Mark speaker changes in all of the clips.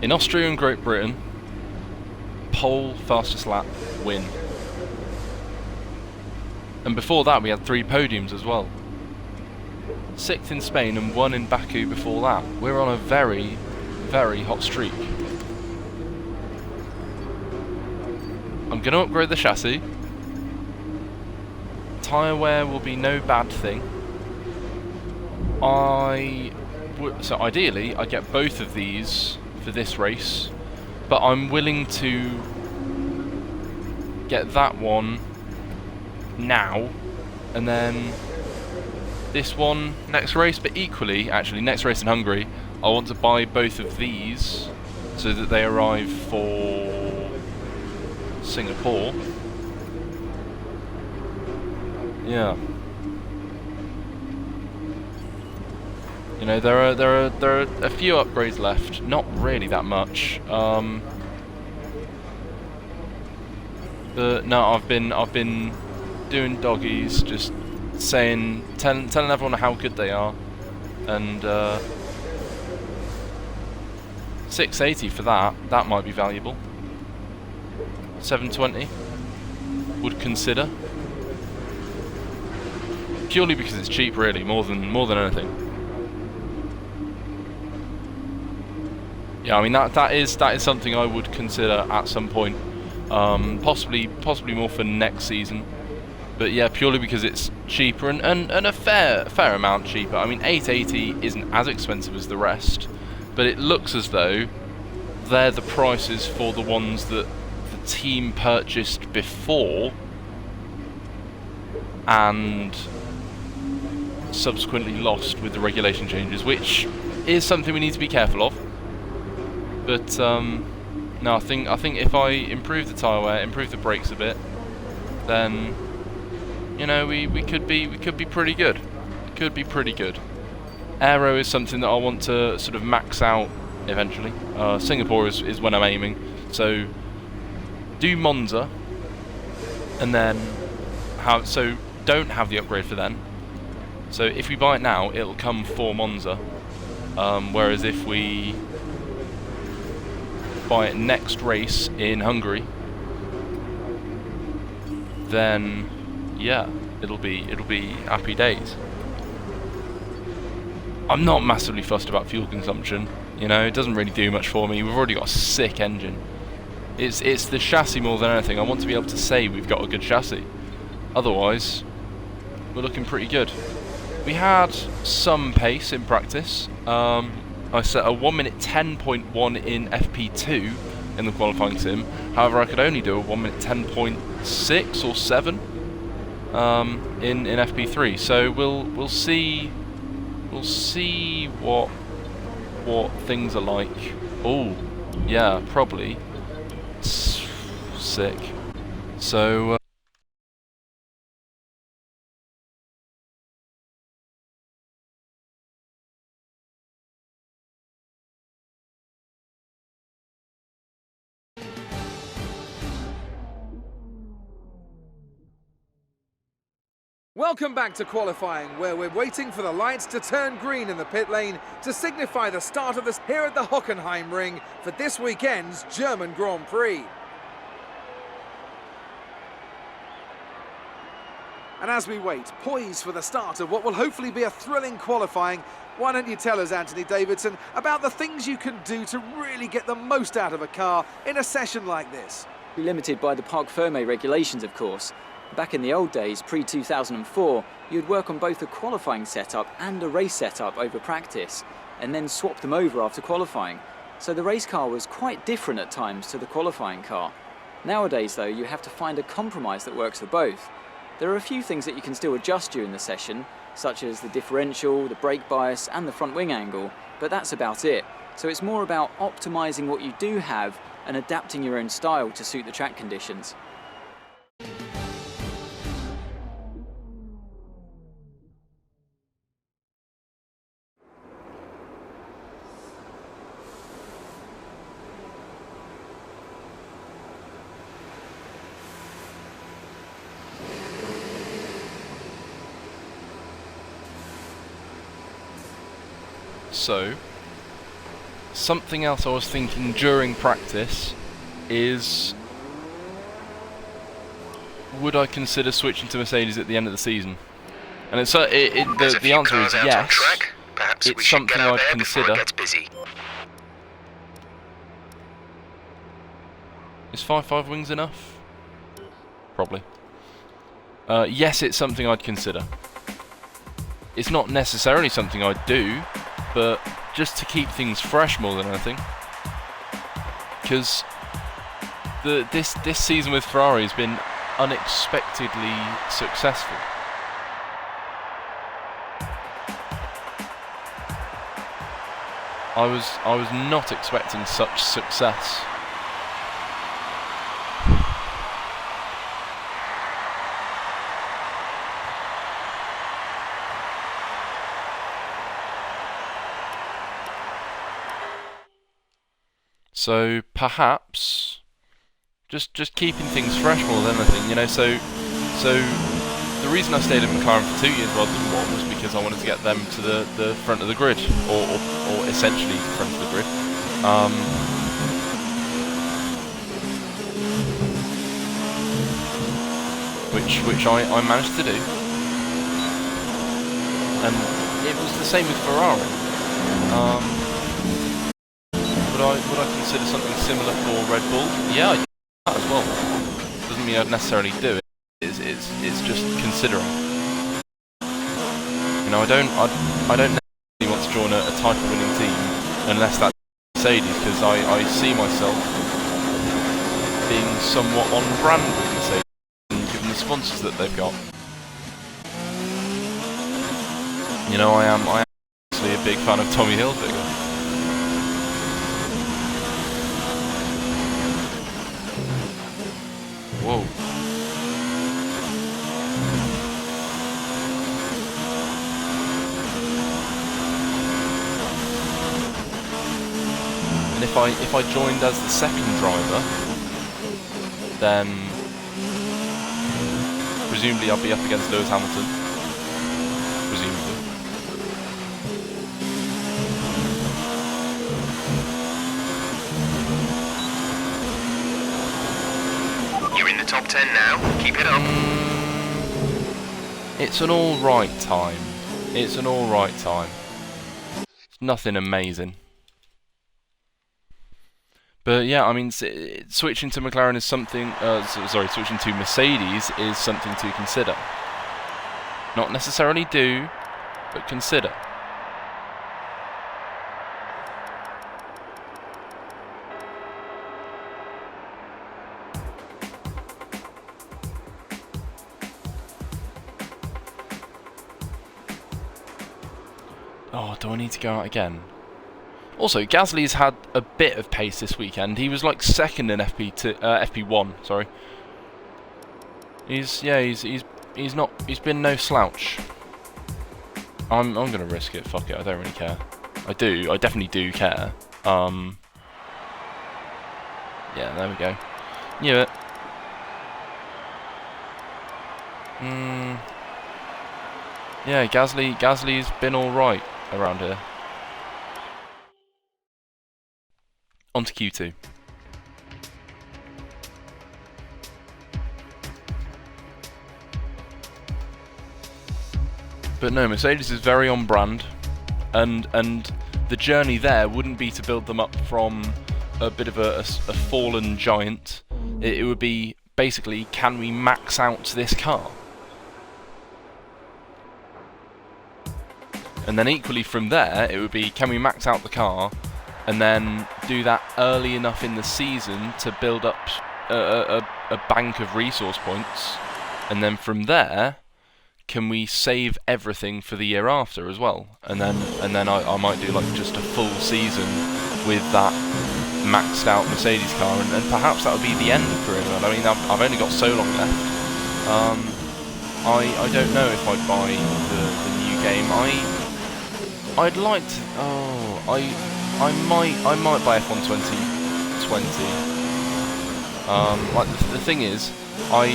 Speaker 1: In Austria and Great Britain, pole, fastest lap, win. And before that we had 3 podiums as well. 6th in Spain and 1 in Baku before that. We're on a very, very hot streak. I'm going to upgrade the chassis. Tyre wear will be no bad thing. So ideally I get both of these for this race, but I'm willing to get that one now and then this one next race. But equally, actually, next race in Hungary I want to buy both of these so that they arrive for Singapore. Yeah. You know, there are a few upgrades left, not really that much. But no, I've been doing doggies, just telling everyone how good they are, and 680 for that might be valuable. 720 would consider, purely because it's cheap, really, more than anything. Yeah, I mean that is something I would consider at some point, possibly more for next season. But yeah, purely because it's cheaper and a fair amount cheaper. I mean, 880 isn't as expensive as the rest, but it looks as though they're the prices for the ones that the team purchased before and subsequently lost with the regulation changes, which is something we need to be careful of. But no, I think if I improve the tyre wear, improve the brakes a bit, then you know we could be pretty good. It could be pretty good. Aero is something that I want to sort of max out eventually. Singapore is when I'm aiming. So do Monza, and then don't have the upgrade for then. So if we buy it now, it'll come for Monza. Whereas if we buy it next race in Hungary, then yeah, it'll be happy days. I'm not massively fussed about fuel consumption, you know, it doesn't really do much for me. We've already got a sick engine. It's the chassis more than anything. I want to be able to say we've got a good chassis. Otherwise, we're looking pretty good. We had some pace in practice. I set a 1 minute 10.1 in FP2 in the qualifying sim. However, I could only do a 1 minute 10.6 or 7 in FP3. So we'll see what things are like. Oh, yeah, probably sick. So.
Speaker 2: Welcome back to qualifying, where we're waiting for the lights to turn green in the pit lane to signify the start of this here at the Hockenheim Ring for this weekend's German Grand Prix. And as we wait, poised for the start of what will hopefully be a thrilling qualifying, why don't you tell us, Anthony Davidson, about the things you can do to really get the most out of a car in a session like this?
Speaker 3: Limited by the Parc Fermé regulations, of course. Back in the old days, pre-2004, you'd work on both a qualifying setup and a race setup over practice, and then swap them over after qualifying. So the race car was quite different at times to the qualifying car. Nowadays, though, you have to find a compromise that works for both. There are a few things that you can still adjust during the session, such as the differential, the brake bias, and the front wing angle, but that's about it. So it's more about optimizing what you do have and adapting your own style to suit the track conditions.
Speaker 1: So, something else I was thinking during practice is, would I consider switching to Mercedes at the end of the season? And the answer is yes. It's something I'd consider. Is 5.5 wings enough? Probably. Yes, it's something I'd consider. It's not necessarily something I'd do, but just to keep things fresh more than anything. Because this season with Ferrari has been unexpectedly successful. I was not expecting such success. So perhaps just keeping things fresh more than anything, you know. So the reason I stayed at McLaren for 2 years rather than 1 was because I wanted to get them to the front of the grid, or essentially the front of the grid. Which I managed to do, and it was the same with Ferrari. Would I consider something similar for Red Bull? Yeah, I'd do that as well. Doesn't mean I'd necessarily do it. It's just considering. You know, I don't necessarily want to join a title-winning team unless that's Mercedes, because I see myself being somewhat on brand with Mercedes, given the sponsors that they've got. You know, I am actually a big fan of Tommy Hilfiger. Whoa. And if I joined as the second driver, then presumably I'd be up against Lewis Hamilton. Presumably.
Speaker 4: You're in the top 10 now. Keep it up.
Speaker 1: It's an alright time. It's an alright time. It's nothing amazing. But yeah, I mean, switching to McLaren is something. Switching to Mercedes is something to consider. Not necessarily do, but consider. Oh, do I need to go out again? Also, Gasly's had a bit of pace this weekend. He was like second in FP1. Sorry. He's been no slouch. I'm gonna risk it. Fuck it. I don't really care. I definitely do care. Yeah, there we go. Knew it. Yeah, Gasly's been all right around here. On to Q2. But no, Mercedes is very on brand, and the journey there wouldn't be to build them up from a bit of a fallen giant. It would be basically, can we max out this car? And then equally from there, it would be, can we max out the car and then do that early enough in the season to build up a bank of resource points, and then from there, can we save everything for the year after as well? And then I might do like just a full season with that maxed out Mercedes car, and perhaps that would be the end of career mode. I mean, I've only got so long left. I don't know if I'd buy the new game. I'd like to. I might buy F1 2020. Like the thing is, I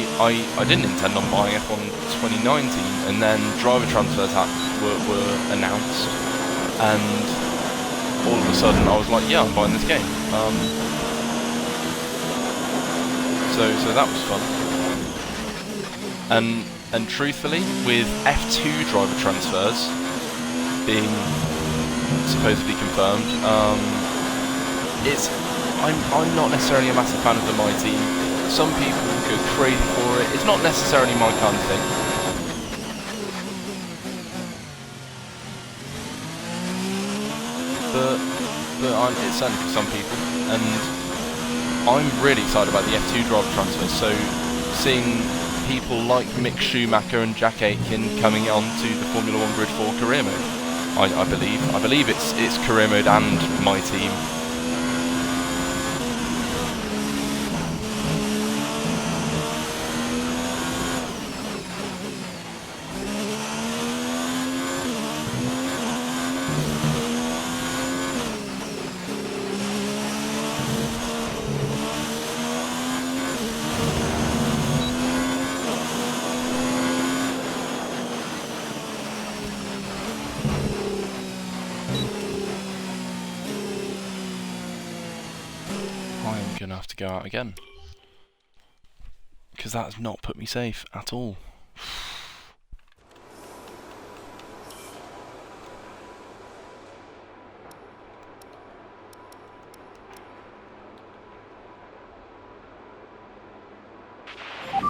Speaker 1: didn't intend on buying F1 2019, and then driver transfers were announced, and all of a sudden I was like, yeah, I'm buying this game. So that was fun. And truthfully, with F2 driver transfers being supposedly confirmed, I'm not necessarily a massive fan of the My Team. Some people go crazy for it. It's not necessarily my kind of thing. But it's certainly for some people, and I'm really excited about the F2 driver transfers. So seeing people like Mick Schumacher and Jack Aitken coming on to the Formula 1 grid for career mode, I believe it's career mode and My Team. I'm gonna have to go out again, because that has not put me safe at all.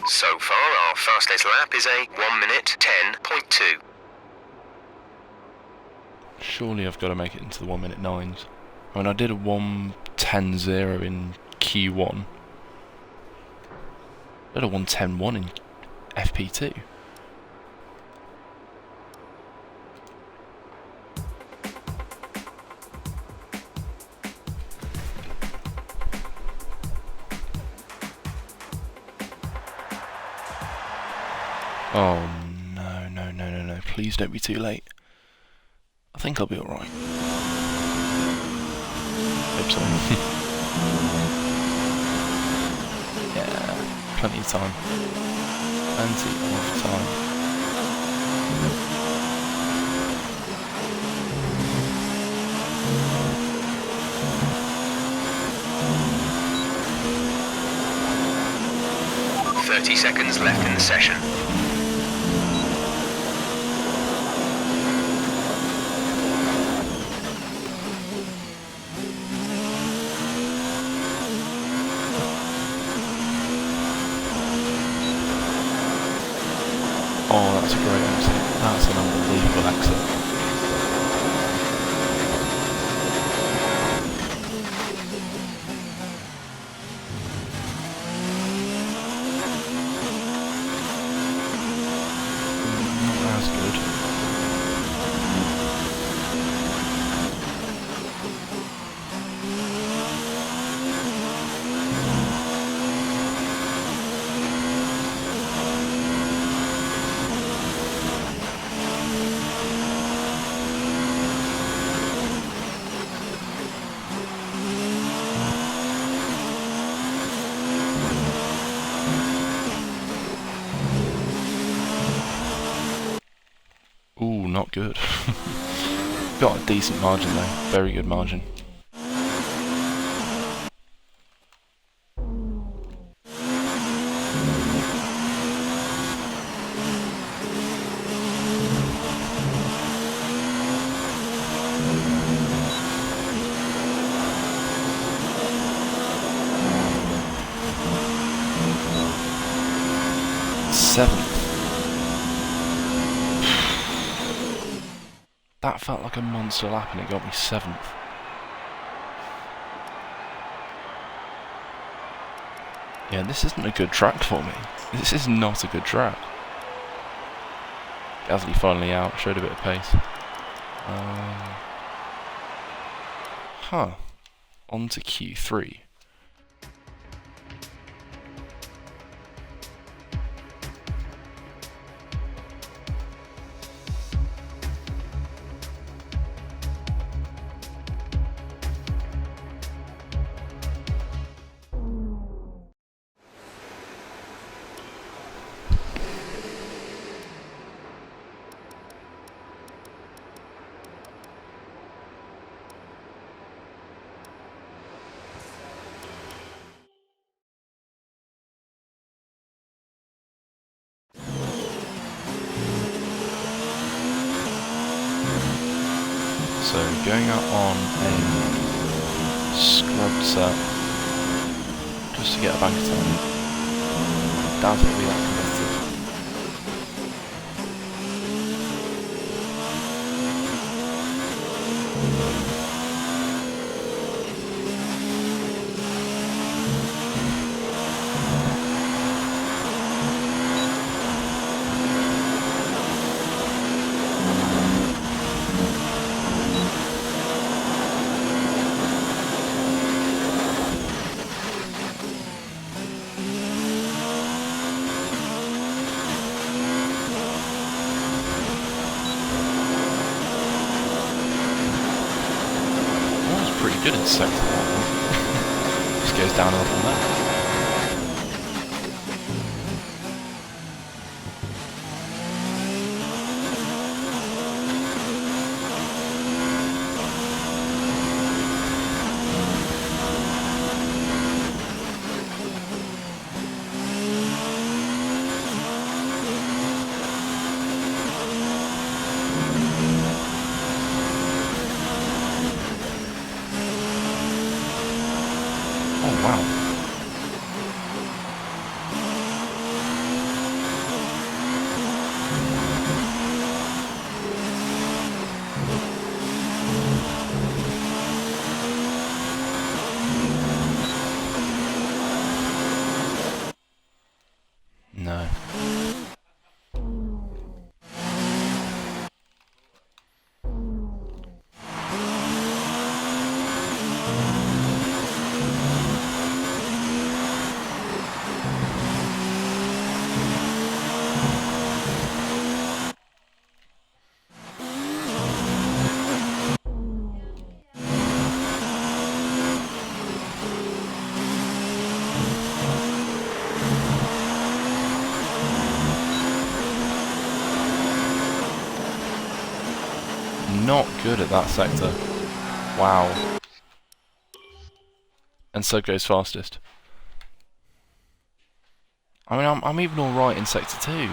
Speaker 4: So far, our fastest lap is a 1 minute 10.2.
Speaker 1: Surely I've got to make it into the 1 minute 9s. I mean, I did a 1:10.0 in Q1. I did a 1:10.1 in FP2. Oh no, please don't be too late. I think I'll be alright. Hope so. Yeah, plenty of time. Plenty of time.
Speaker 4: "30 seconds left in the session."
Speaker 1: Oh, that's a great exit. That's an unbelievable exit. Not as good. Ooh, not good. Got a decent margin though, very good margin. Seventh. That felt like a monster lap and it got me 7th. Yeah, this isn't a good track for me. This is not a good track. Gasly finally out, showed a bit of pace. On to Q3. So going out on a scrubbed set just to get a bank of time. Doubt it'll be that competitive. Good in sector 1. Just goes down a little there. Wow. No. Not good at that sector. Wow. And so goes fastest. I mean, I'm even alright in sector 2.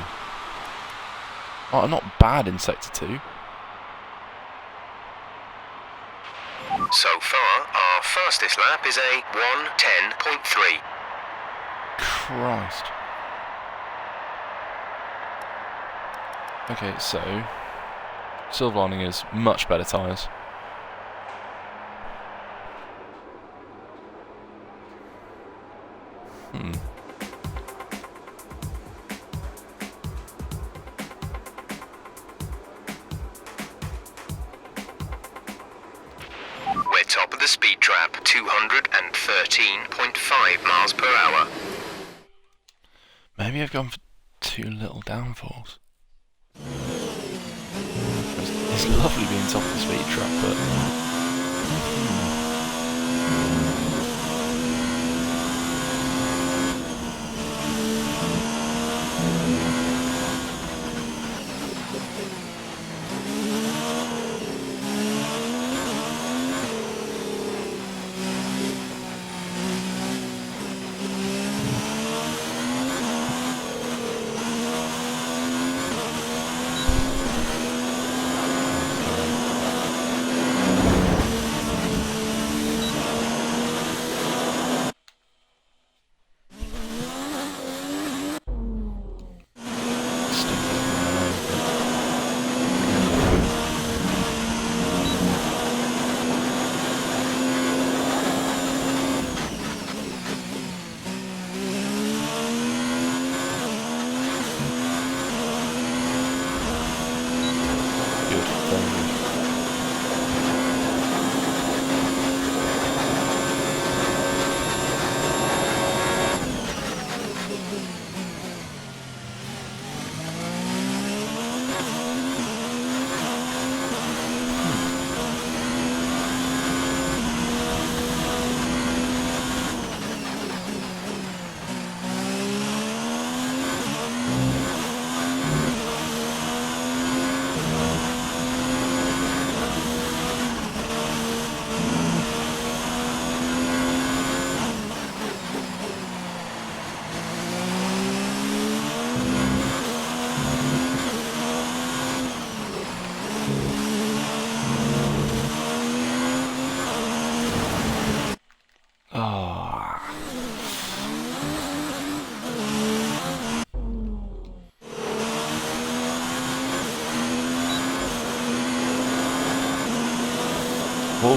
Speaker 1: Oh, I'm not bad in sector 2.
Speaker 4: So far, our fastest lap is a 1:10.3.
Speaker 1: Christ. Okay, so silver lining is much better tyres.
Speaker 4: We're top of the speed trap, 213.5 miles per hour.
Speaker 1: Maybe I've gone for too little downforce. It's lovely being top of the speed trap, but Ah. Whoa.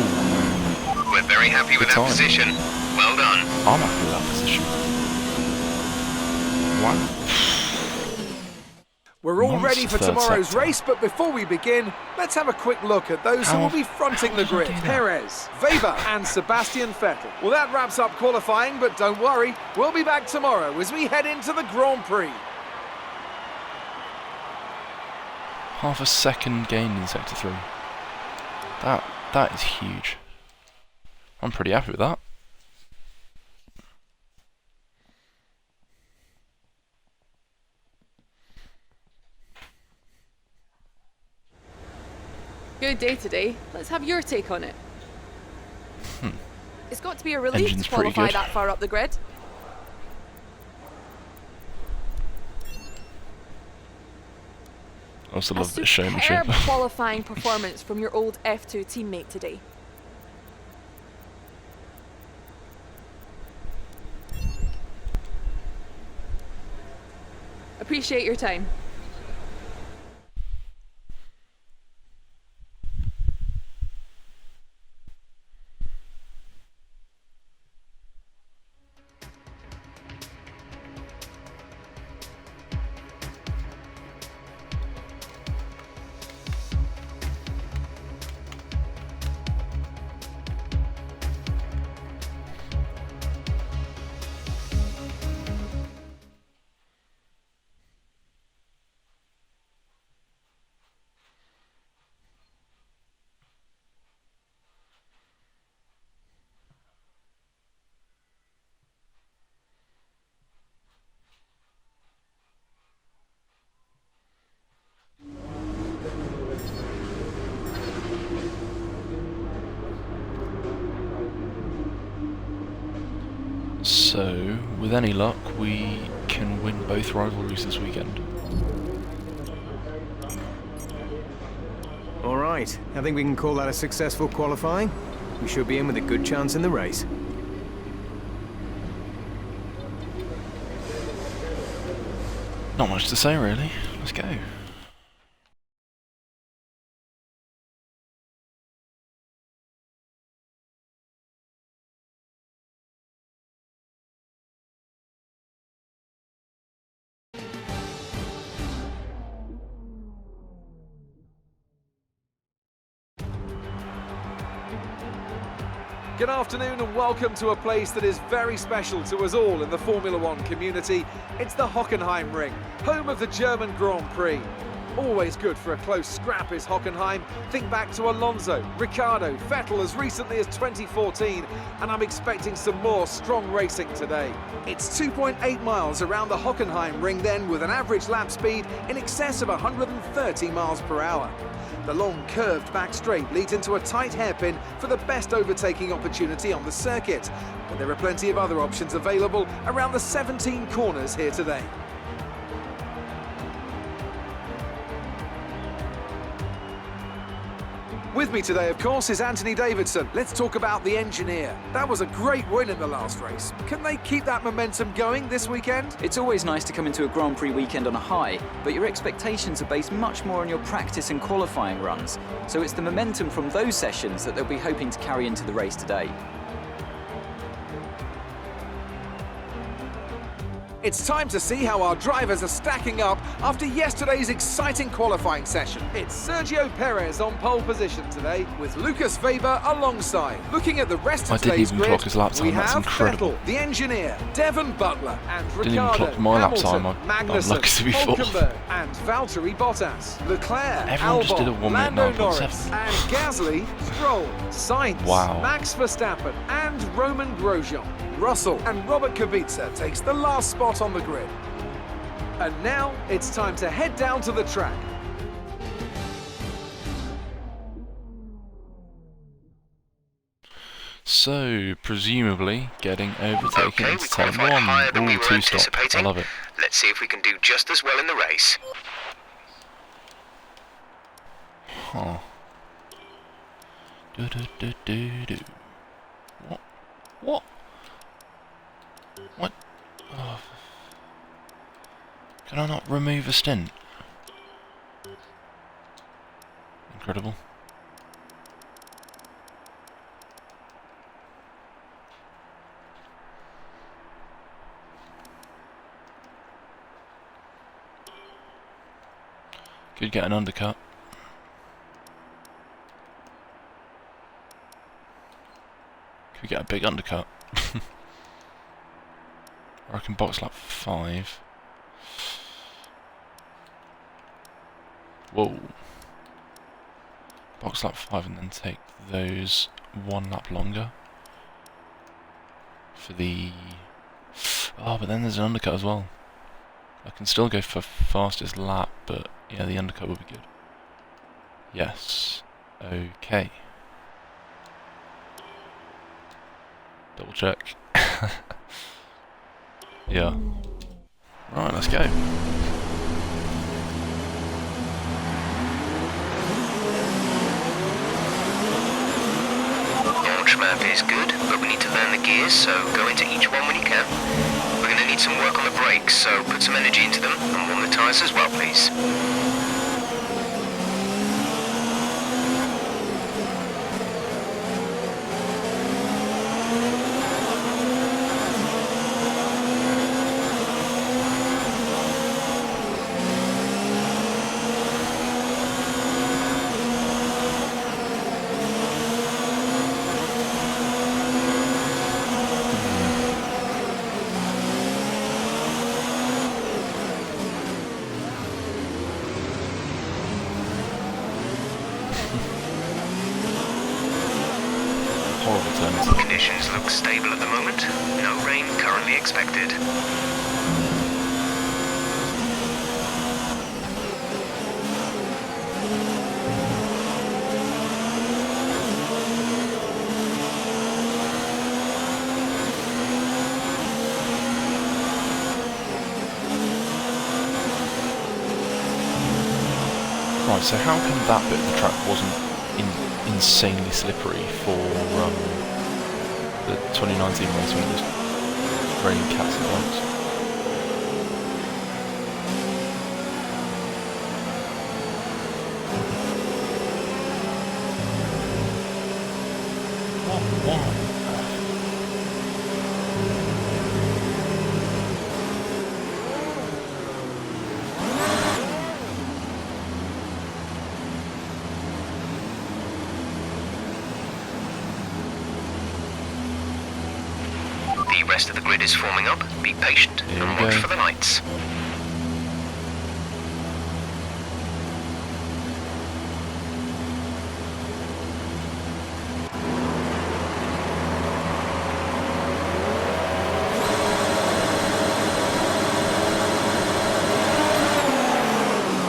Speaker 4: We're very happy with
Speaker 1: Good
Speaker 4: that
Speaker 1: time.
Speaker 4: position. Well done.
Speaker 1: I'm happy with that position. Wow.
Speaker 2: We're all ready
Speaker 1: Monster
Speaker 2: for
Speaker 1: third
Speaker 2: tomorrow's
Speaker 1: sector.
Speaker 2: race, but before we begin, let's have a quick look at those who will be fronting the
Speaker 1: how did I
Speaker 2: grid.
Speaker 1: do that?
Speaker 2: Perez, Weber and Sebastian Vettel. Well, that wraps up qualifying, but don't worry, we'll be back tomorrow as we head into the Grand Prix.
Speaker 1: Half a second gain in Sector 3. That is huge. I'm pretty happy with that.
Speaker 5: Good day today. Let's have your take on it. It's got to be a relief
Speaker 1: Engine's
Speaker 5: to
Speaker 1: pretty
Speaker 5: qualify
Speaker 1: good.
Speaker 5: that far up the grid.
Speaker 1: I also
Speaker 5: A
Speaker 1: love the showmanship.
Speaker 5: superb qualifying performance from your old F2 teammate today. Appreciate your time.
Speaker 1: So, with any luck, we can win both rivalries this weekend.
Speaker 6: All right, I think we can call that a successful qualifying. We should be in with a good chance in the race.
Speaker 1: Not much to say really. Let's go.
Speaker 2: Good afternoon and welcome to a place that is very special to us all in the Formula One community. It's the Hockenheim Ring, home of the German Grand Prix. Always good for a close scrap is Hockenheim. Think back to Alonso, Ricciardo, Vettel as recently as 2014, and I'm expecting some more strong racing today. It's 2.8 miles around the Hockenheim Ring then, with an average lap speed in excess of 130 miles per hour. The long curved back straight leads into a tight hairpin for the best overtaking opportunity on the circuit. But there are plenty of other options available around the 17 corners here today. With me today, of course, is Anthony Davidson. Let's talk about the engineer. That was a great win in the last race. Can they keep that momentum going this weekend?
Speaker 3: It's always nice to come into a Grand Prix weekend on a high, but your expectations are based much more on your practice and qualifying runs. So it's the momentum from those sessions that they'll be hoping to carry into the race today.
Speaker 2: It's time to see how our drivers are stacking up after yesterday's exciting qualifying session. It's Sergio Perez on pole position today, with Lucas Weber alongside. Looking at the rest
Speaker 1: I
Speaker 2: of
Speaker 1: didn't
Speaker 2: today's
Speaker 1: even
Speaker 2: grid,
Speaker 1: clock his lap time,
Speaker 2: we
Speaker 1: that's
Speaker 2: have
Speaker 1: incredible.
Speaker 2: Vettel, the engineer, Devon Butler, and
Speaker 1: Didn't even
Speaker 2: Ricciardo,
Speaker 1: clock my lap
Speaker 2: Hamilton,
Speaker 1: time, I'm
Speaker 2: Magnussen,
Speaker 1: lucky to be fourth.
Speaker 2: Hulkenberg, and Valtteri Bottas, Leclerc,
Speaker 1: Everyone just
Speaker 2: Albon,
Speaker 1: did a 1 minute
Speaker 2: Lando
Speaker 1: 9.7.
Speaker 2: Norris, and Gasly, Stroll, Sainz,
Speaker 1: Wow.
Speaker 2: Max Verstappen, and Roman Grosjean. Russell and Robert Kubica takes the last spot on the grid. And now it's time to head down to the track.
Speaker 1: So, presumably, getting overtaken
Speaker 4: Okay, we
Speaker 1: into turn
Speaker 4: qualified higher than we
Speaker 1: 1.
Speaker 4: were
Speaker 1: Two stop. I
Speaker 4: anticipating.
Speaker 1: love it.
Speaker 4: Let's see if we can do just as well in the race.
Speaker 1: Huh. Do. What? What? What? Oh. Can I not remove a stint? Incredible. Could get an undercut. Could get a big undercut. Or I can box lap 5. Whoa. Box lap 5 and then take those 1 lap longer. For the... Oh, but then there's an undercut as well. I can still go for fastest lap, but yeah, the undercut will be good. Yes. Okay. Double check. Yeah. Right, let's go.
Speaker 4: Launch map is good, but we need to learn the gears, so go into each one when you can. We're going to need some work on the brakes, so put some energy into them and warm the tyres as well, please.
Speaker 1: Horrible turns.
Speaker 4: Conditions look stable at the moment. No rain currently expected.
Speaker 1: Right, so how come that bit of the track wasn't insanely slippery for the 2019 race when it was raining cats and dogs? Why?
Speaker 4: The rest of the grid is forming up. Be patient
Speaker 1: Here
Speaker 4: and
Speaker 1: we
Speaker 4: watch
Speaker 1: go.
Speaker 4: for the lights.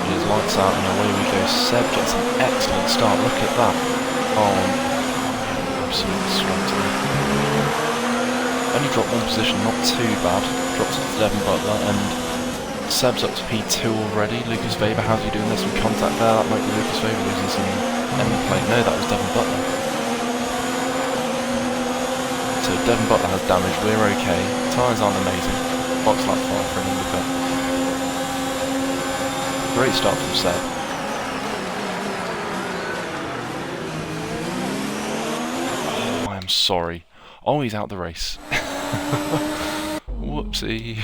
Speaker 1: Here's lights out and away we go. Seb gets an excellent start. Look at that. Oh, absolute strength. Only dropped one position, not too bad. Dropped it to Devon Butler, and Seb's up to P2 already. Lucas Weber, how's he doing? There's some contact there. That might be Lucas Weber losing some end plate. No, that was Devon Butler. So Devon Butler has damage. We're okay. Tyres aren't amazing. Box lap 5 for an undercut. Great start from Seb. Oh, I am sorry. Oh, he's out the race. Whoopsie.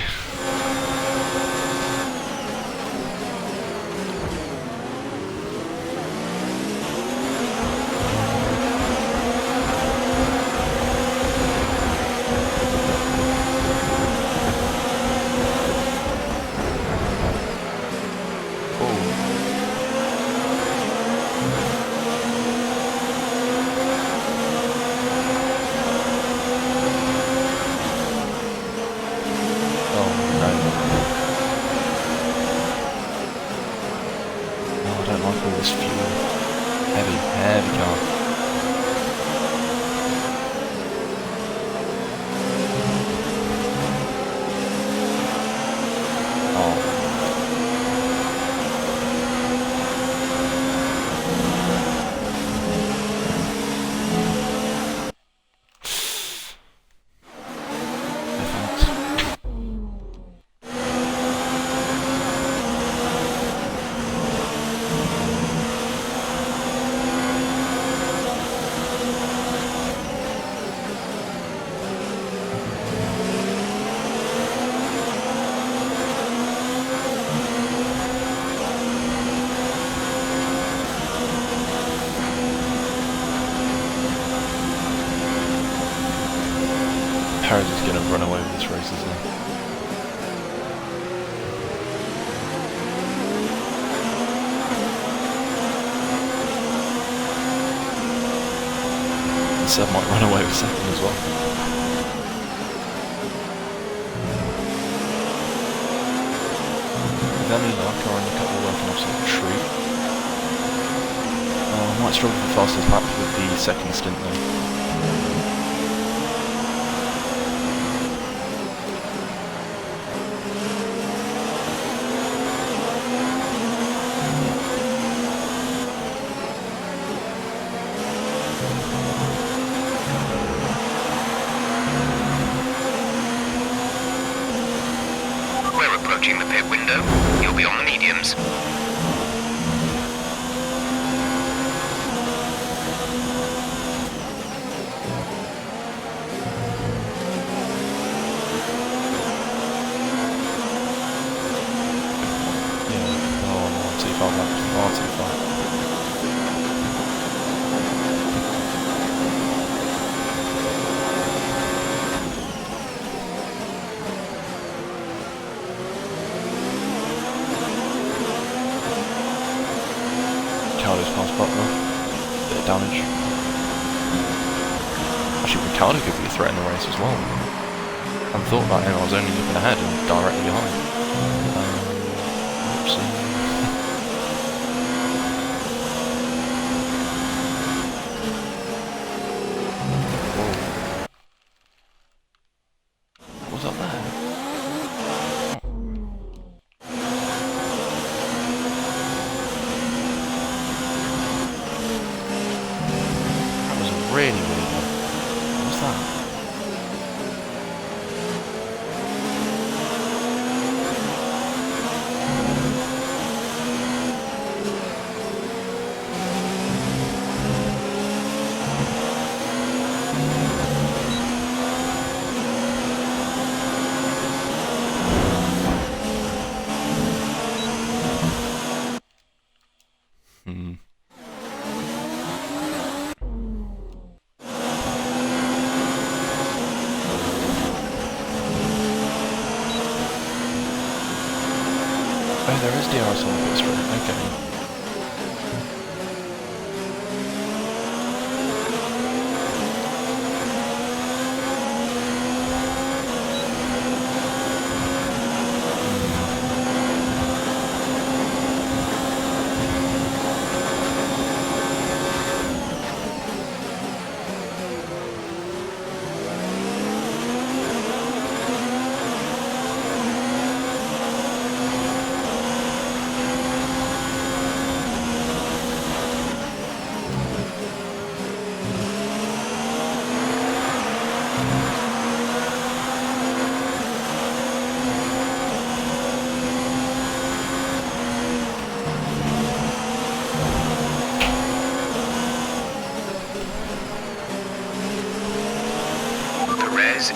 Speaker 1: Perez is going to run away with this race, isn't he? Seb might run away with second as well. With any luck, our undercut will work an absolute treat. Might struggle for fastest lap with the second stint though.
Speaker 4: Approaching the pit window, you'll be on the mediums.
Speaker 1: Yeah, oh no, too far left, far too far. Ricardo's past Butler. Bit of damage. Actually, Ricardo could be a threat in the race as well. I hadn't thought about him, I was only looking ahead and directly behind. Oopsie. Whoa. What was up there? Really weird one. What's that? Oh, there is DRS on the pit straight, okay.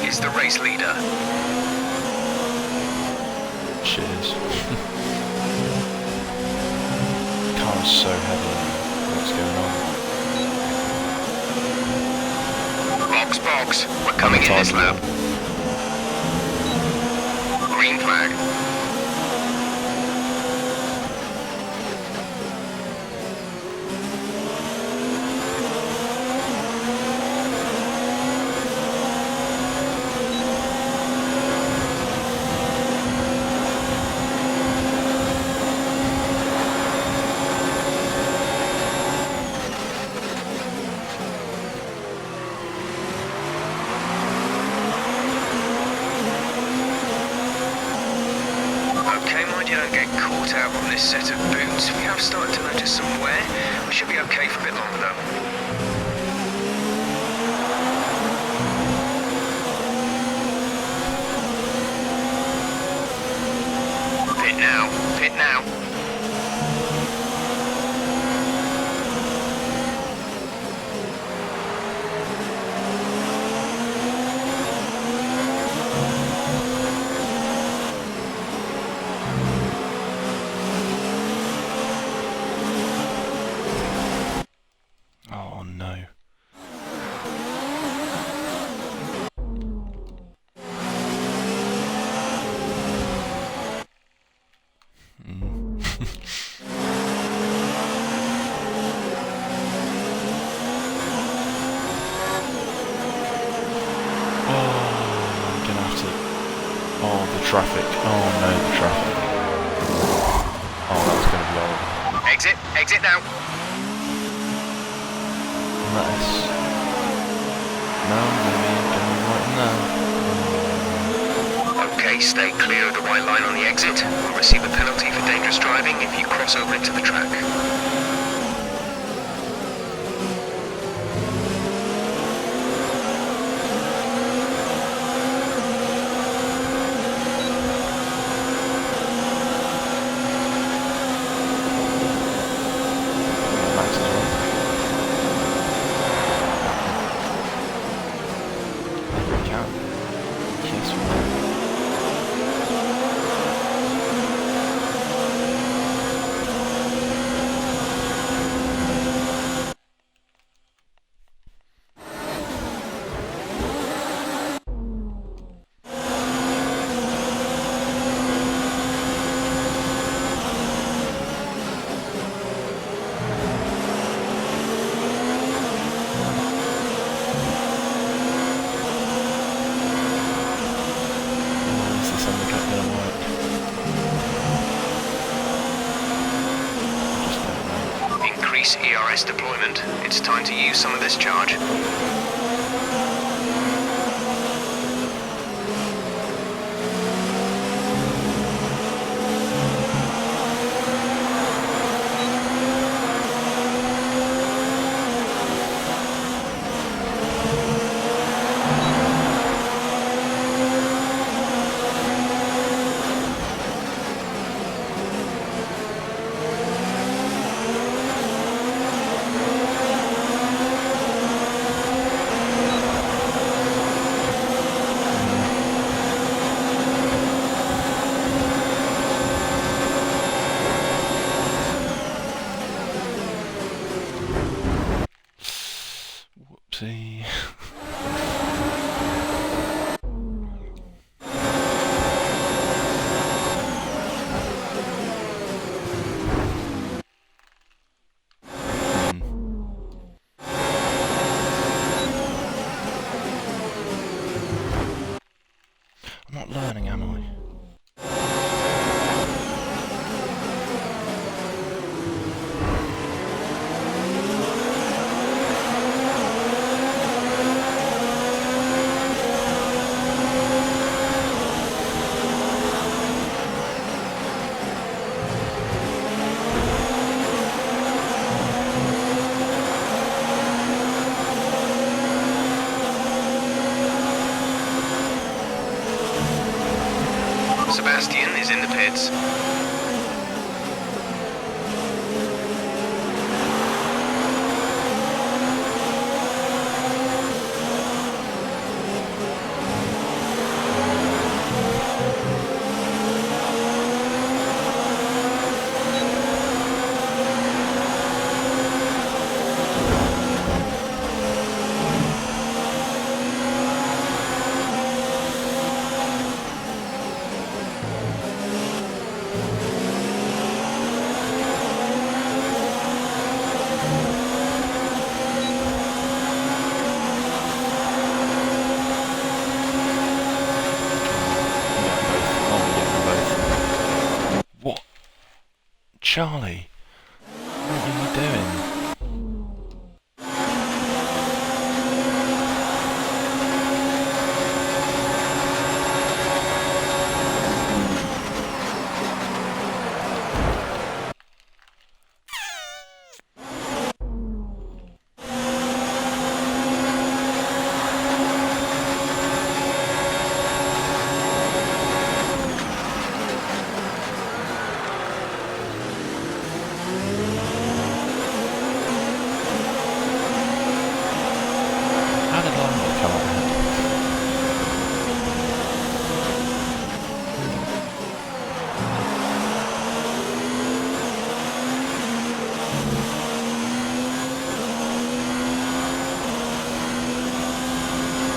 Speaker 4: Is the race leader.
Speaker 1: Cheers. Car is so heavy. What's going on?
Speaker 4: Box. We're coming in this lap. Green flag. You don't get caught out on this set of boots. We have started to notice some wear. We should be okay for a bit longer though. Pit now.
Speaker 1: traffic. Oh no, the traffic. Oh, that's going to be horrible.
Speaker 4: Exit now.
Speaker 1: Unless... No, maybe going right now.
Speaker 4: Okay, stay clear of the white line on the exit. We'll receive a penalty for dangerous driving if you cross over into the track. ERS deployment. It's time to use some of this charge.
Speaker 1: Whoopsie. I'm not learning, am I?
Speaker 4: Sebastian is in the pits.
Speaker 1: Charlie, what are you doing?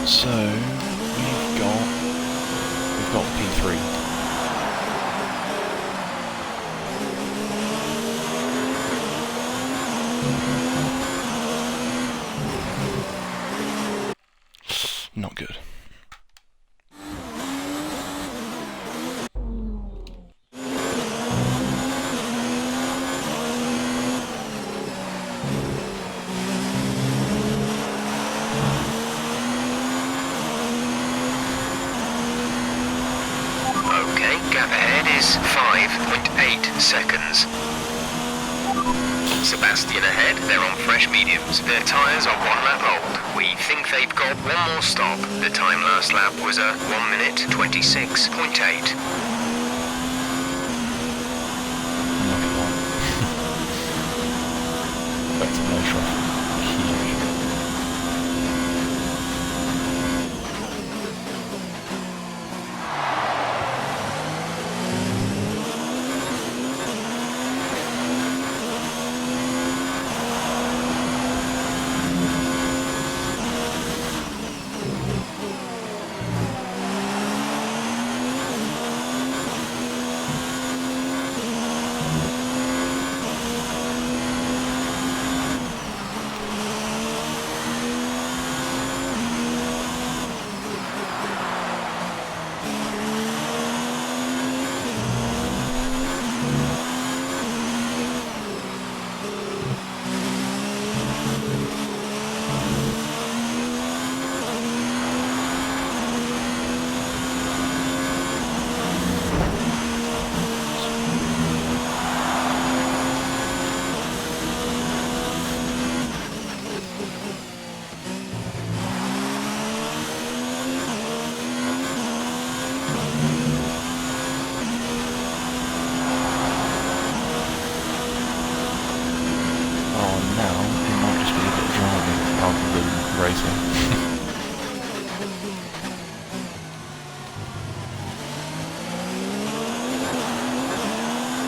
Speaker 1: So we've got P3. Not good.
Speaker 4: Okay, gap ahead is 5.8 seconds. Sebastian ahead, they're on fresh mediums. Their tyres are 1 lap old. We think they've got one more stop. The time last lap was a 1 minute 26.8.
Speaker 1: Back to no traffic.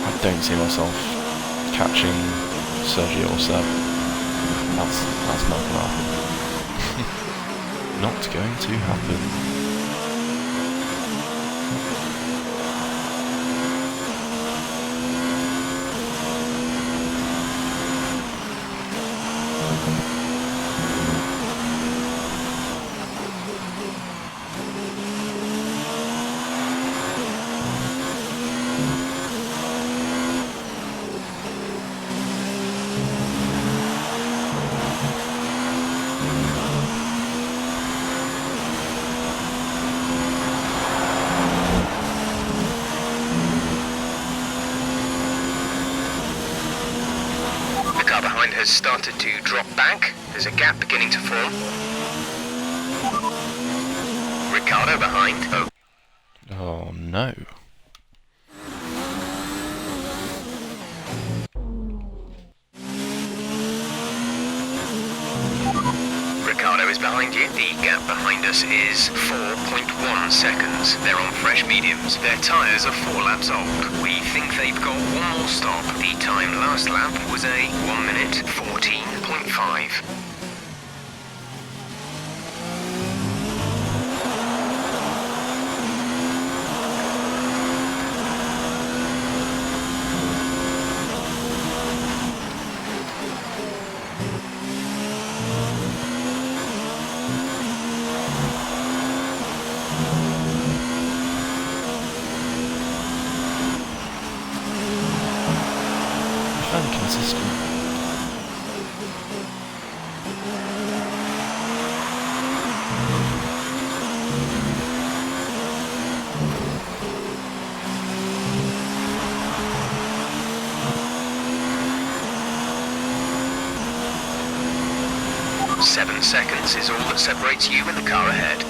Speaker 1: I don't see myself catching Sergio or Seb. That's not going to happen. Not going to happen.
Speaker 4: Has started to drop back. There's a gap beginning to form. Ricardo behind.
Speaker 1: Oh no.
Speaker 4: Ricardo is behind you. The gap behind us is 4.1 seconds. They're on fresh mediums. Their tyres are 4 laps old. We think they've got one more stop. The time last lap was a 1 minute 14.5.
Speaker 1: Inconsistent.
Speaker 4: 7 seconds is all that separates you and the car ahead.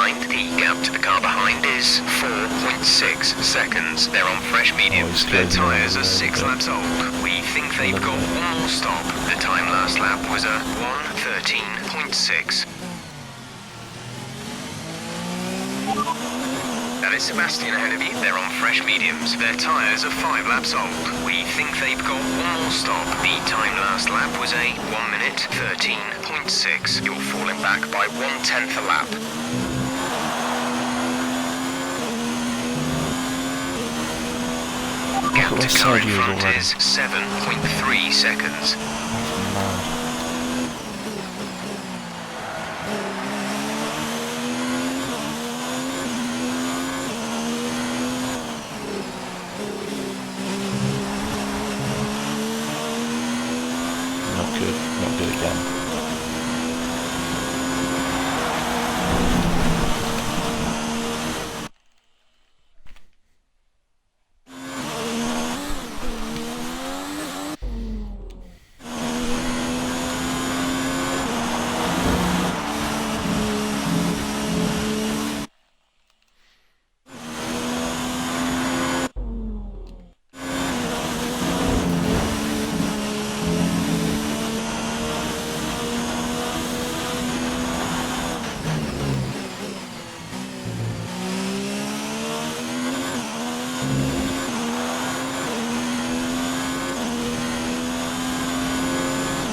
Speaker 4: behind. The gap to the car behind is 4.6 seconds. They're on fresh mediums. Their tyres are 6 laps old. We think they've got one more stop. The time last lap was a 1:13.6. That is Sebastian ahead of you. They're on fresh mediums. Their tyres are 5 laps old. We think they've got one more stop. The time last lap was a 1:13.6. You're falling back by 1/10 a lap. Gap to car in front is 7.3 seconds.
Speaker 1: Not good again.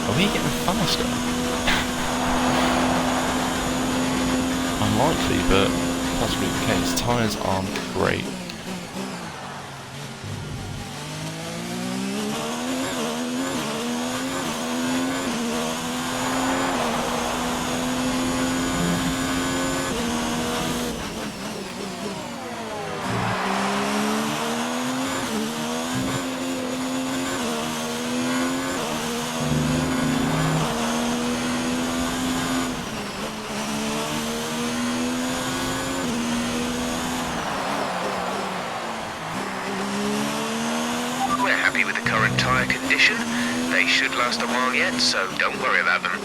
Speaker 1: Are we getting faster? Unlikely, but that's really the case. Tyres aren't great.
Speaker 4: Happy with the current tyre condition. They should last a while yet, so don't worry about them.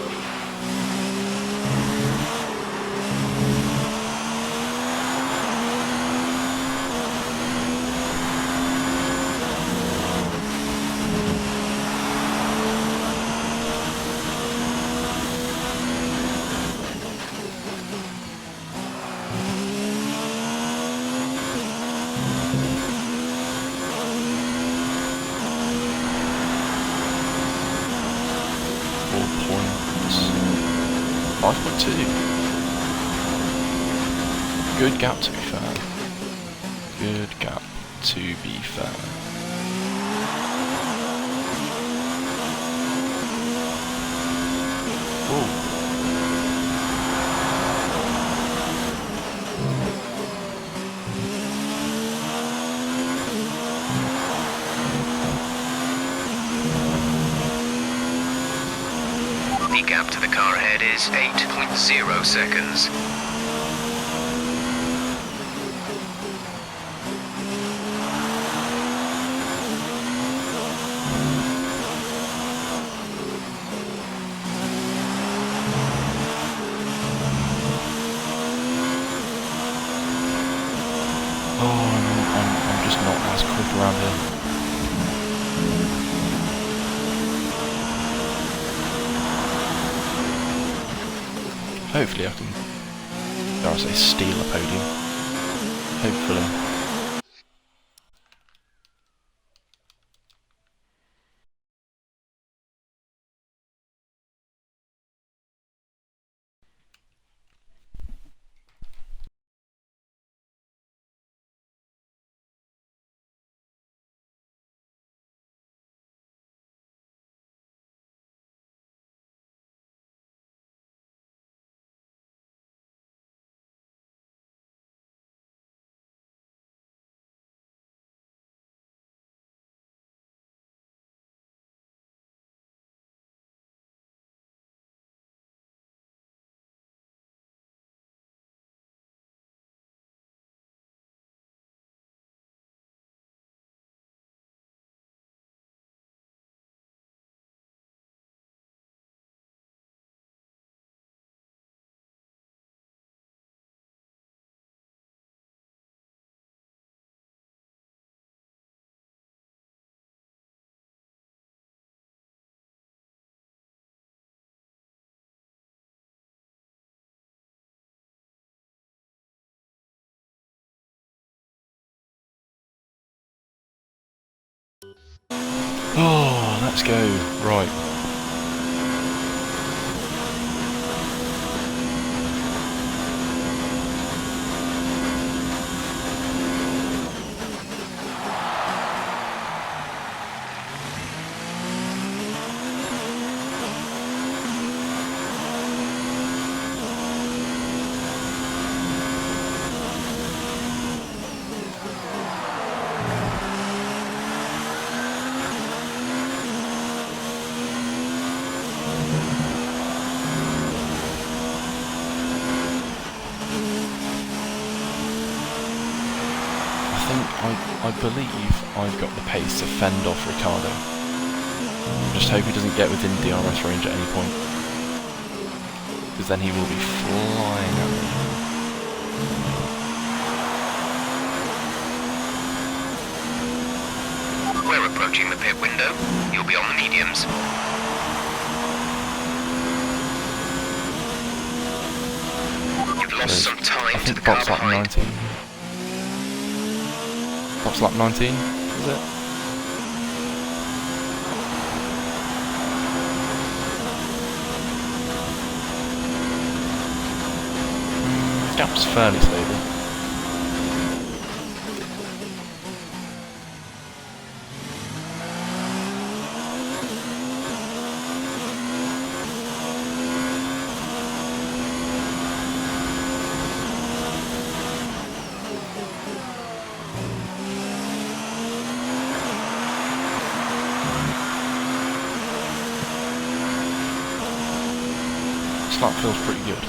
Speaker 1: Good gap, to be fair. Good gap, to be fair. Ooh.
Speaker 4: The gap to the car ahead is 8.0 seconds.
Speaker 1: I'm just not as quick around here. Hopefully I can, dare I say, steal a podium. Hopefully. Let's go. Right. I believe I've got the pace to fend off Ricciardo. Just hope he doesn't get within DRS range at any point, because then he will be flying at me.
Speaker 4: We're approaching the pit window. You'll be on the mediums. You've lost some time to the car
Speaker 1: box lap
Speaker 4: behind.
Speaker 1: 19. Box lap 19, is it? Gap's fairly stable. This lap feels pretty good.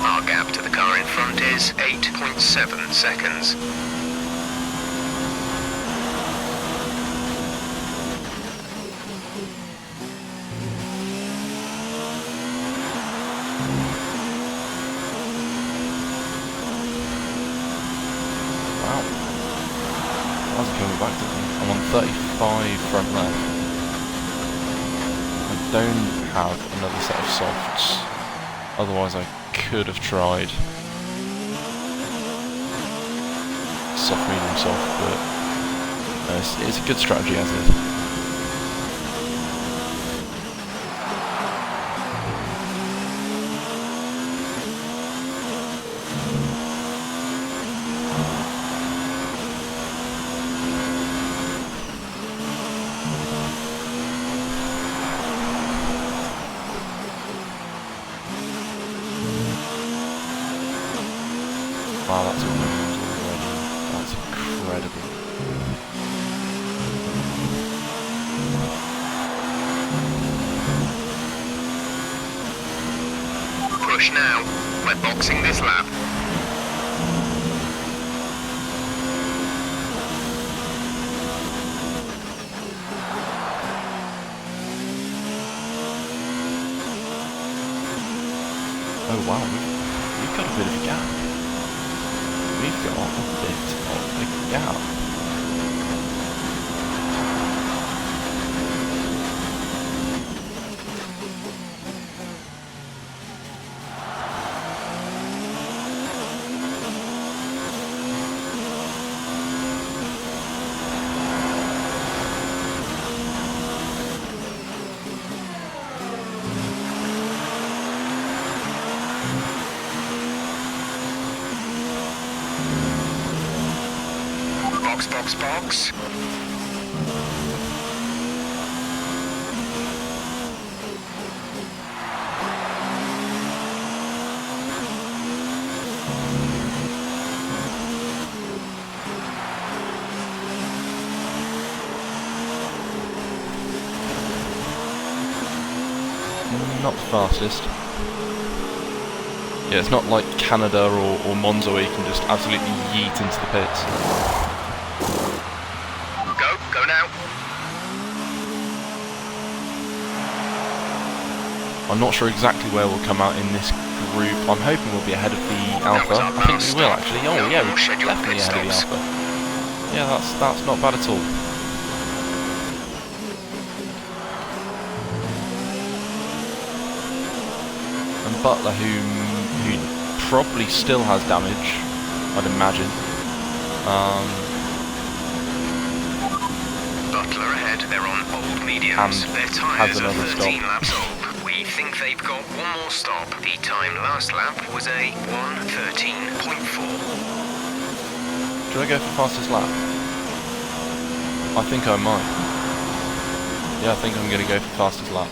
Speaker 4: Our gap to the car in front is 8.7 seconds.
Speaker 1: Wow. How's it coming back to me? I'm on 35 front left. I don't have another set of softs. Otherwise I could have tried soft, medium, soft, but it's a good strategy as is. Wow, that's already. That's incredible.
Speaker 4: Push now. We're boxing this lap.
Speaker 1: Oh wow, we've got a bit of a gap. We've got a bit of a gap.
Speaker 4: Box.
Speaker 1: Not the fastest. Yeah, it's not like Canada or Monza where you can just absolutely yeet into the pits.
Speaker 4: Go now.
Speaker 1: I'm not sure exactly where we'll come out in this group. I'm hoping we'll be ahead of the Alpha. I think we will actually. Oh yeah, we're definitely ahead of the Alpha. Yeah, that's not bad at all. And Butler, who probably still has damage, I'd imagine.
Speaker 4: Butler ahead. They're on old mediums. Their tyres are 13 laps old. We think they've got one more stop. The time last lap was a 1:13.4.
Speaker 1: Should I go for fastest lap? I think I might. Yeah, I think I'm going to go for fastest lap.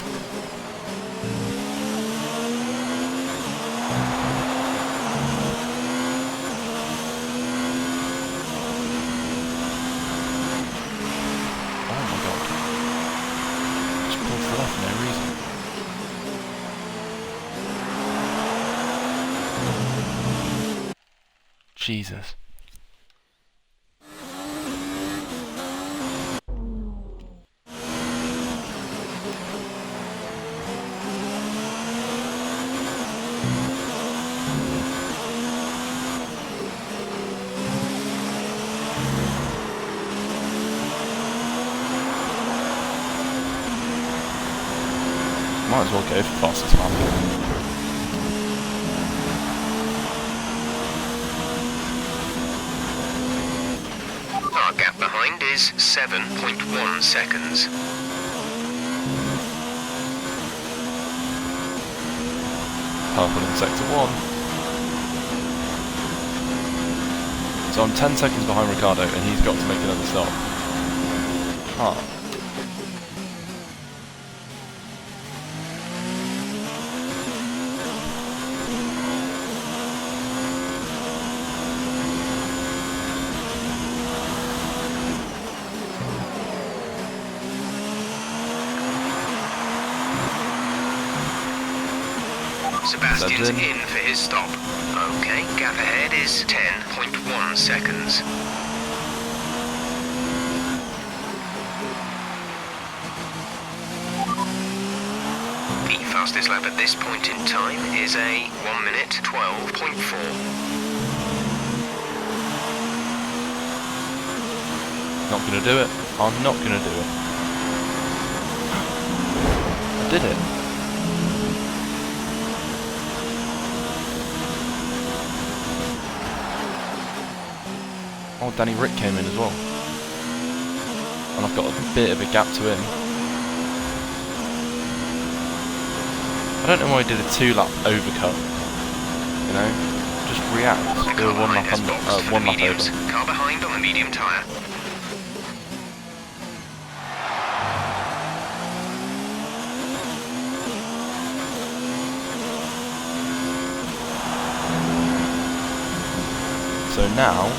Speaker 1: Oh my god. Just pulled to the left for no reason. Jesus. Might as well go for fastest lap.
Speaker 4: Our gap behind is 7.1 seconds.
Speaker 1: Purple in sector 1. So I'm 10 seconds behind Ricardo and he's got to make another stop. Ah.
Speaker 4: Sebastian's in for his stop. Okay, gap ahead is 10.1 seconds. The fastest lap at this point in time is a 1:12.4.
Speaker 1: Not gonna do it. I'm not gonna do it. I did it. Oh, Danny Rick came in as well. And I've got a bit of a gap to him. I don't know why I did a 2-lap overcut. You know? Just react. Do a 1 lap under, 1 lap over.
Speaker 4: Car behind on the medium tyre.
Speaker 1: So now,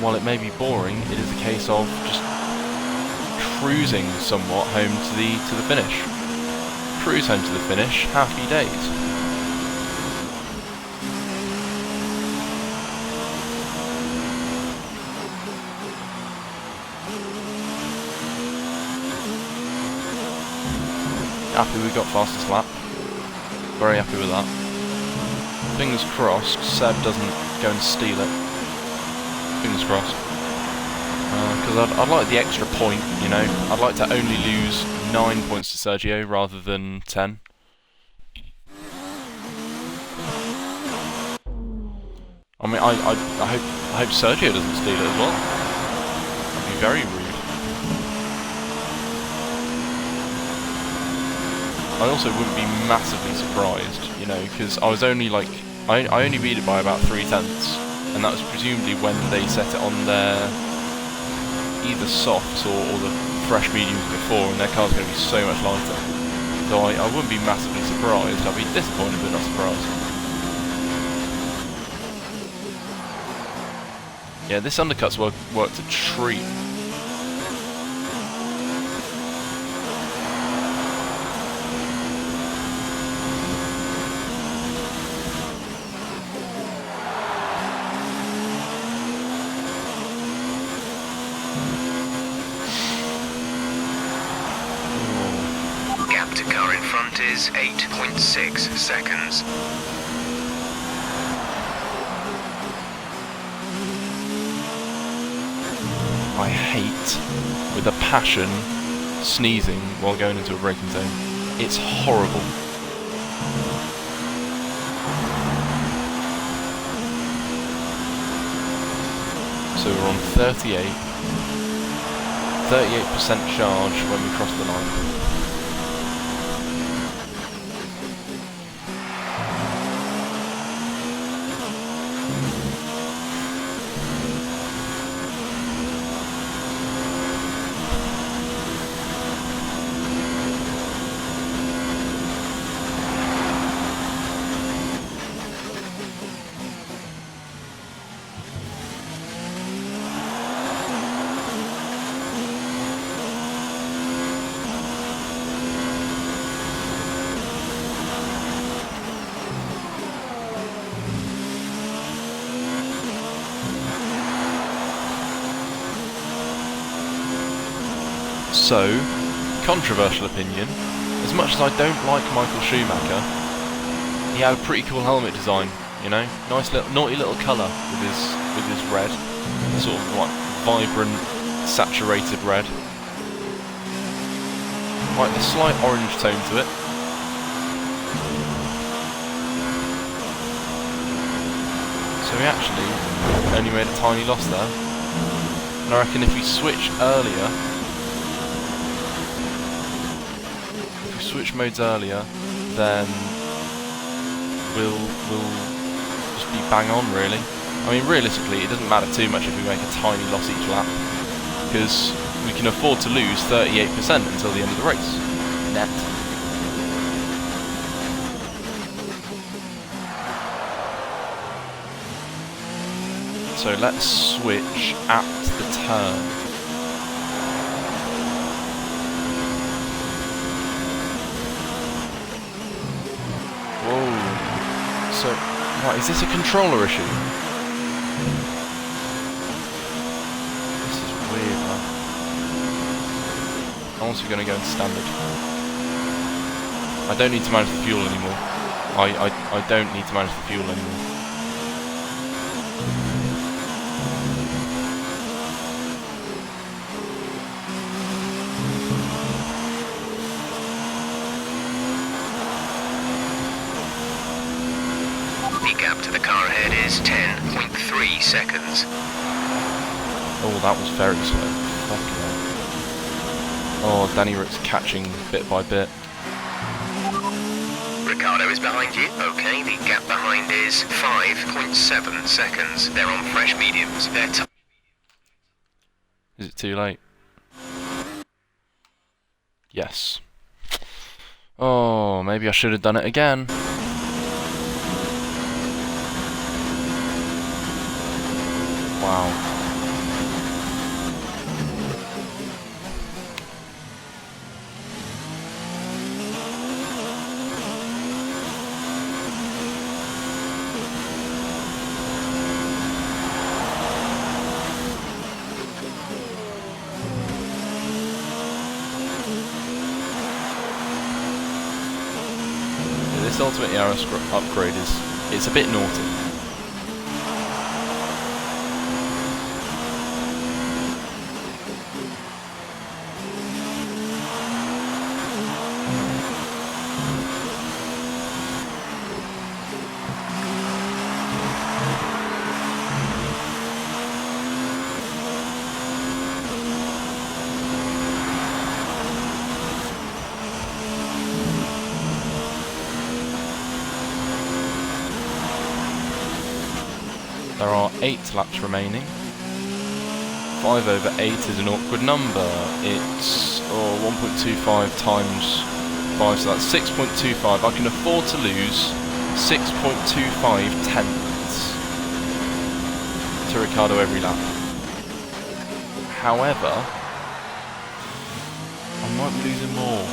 Speaker 1: while it may be boring, it is a case of just cruising somewhat home to the finish. Cruise home to the finish, happy days. Happy we got fastest lap. Very happy with that. Fingers crossed Seb doesn't go and steal it. Fingers crossed. Because I'd like the extra point, you know. I'd like to only lose 9 points to Sergio rather than 10. I mean, I hope Sergio doesn't steal it as well. That'd be very rude. I also wouldn't be massively surprised, you know, because I was only like, I only beat it by about 3/10, and that was presumably when they set it on their either softs or the fresh mediums before, and their car's going to be so much lighter. So I wouldn't be massively surprised. I'd be disappointed but not surprised. Yeah, this undercut's worked a treat.
Speaker 4: is 8.6 seconds.
Speaker 1: I hate, with a passion, sneezing while going into a braking zone. It's horrible. So we're on 38% charge when we cross the line. So, controversial opinion, as much as I don't like Michael Schumacher, he had a pretty cool helmet design, you know? Nice little, naughty little colour with his red. Sort of like vibrant, saturated red. Like a slight orange tone to it. So we actually only made a tiny loss there. And I reckon if we switch earlier, switch modes earlier, then we'll just be bang on, really. I mean, realistically, it doesn't matter too much if we make a tiny loss each lap, because we can afford to lose 38% until the end of the race. Net. So let's switch at the turn. So, right, is this a controller issue? This is weird, man. I'm also going to go in standard. I don't need to manage the fuel anymore. I don't need to manage the fuel anymore.
Speaker 4: The gap to the car ahead is 10.3 seconds.
Speaker 1: Oh, that was very slow. Fucking hell. Oh, Danny Rick's catching bit by bit.
Speaker 4: Ricardo is behind you. Okay, the gap behind is 5.7 seconds. They're on fresh mediums.
Speaker 1: Is it too late? Yes. Oh, maybe I should have done it again. Wow. This Ultimate Aero upgrade it's a bit naughty. There are 8 laps remaining. 5 over 8 is an awkward number. It's 1.25 times 5, so that's 6.25. I can afford to lose 6.25 tenths to Ricciardo every lap. However, I might be losing more.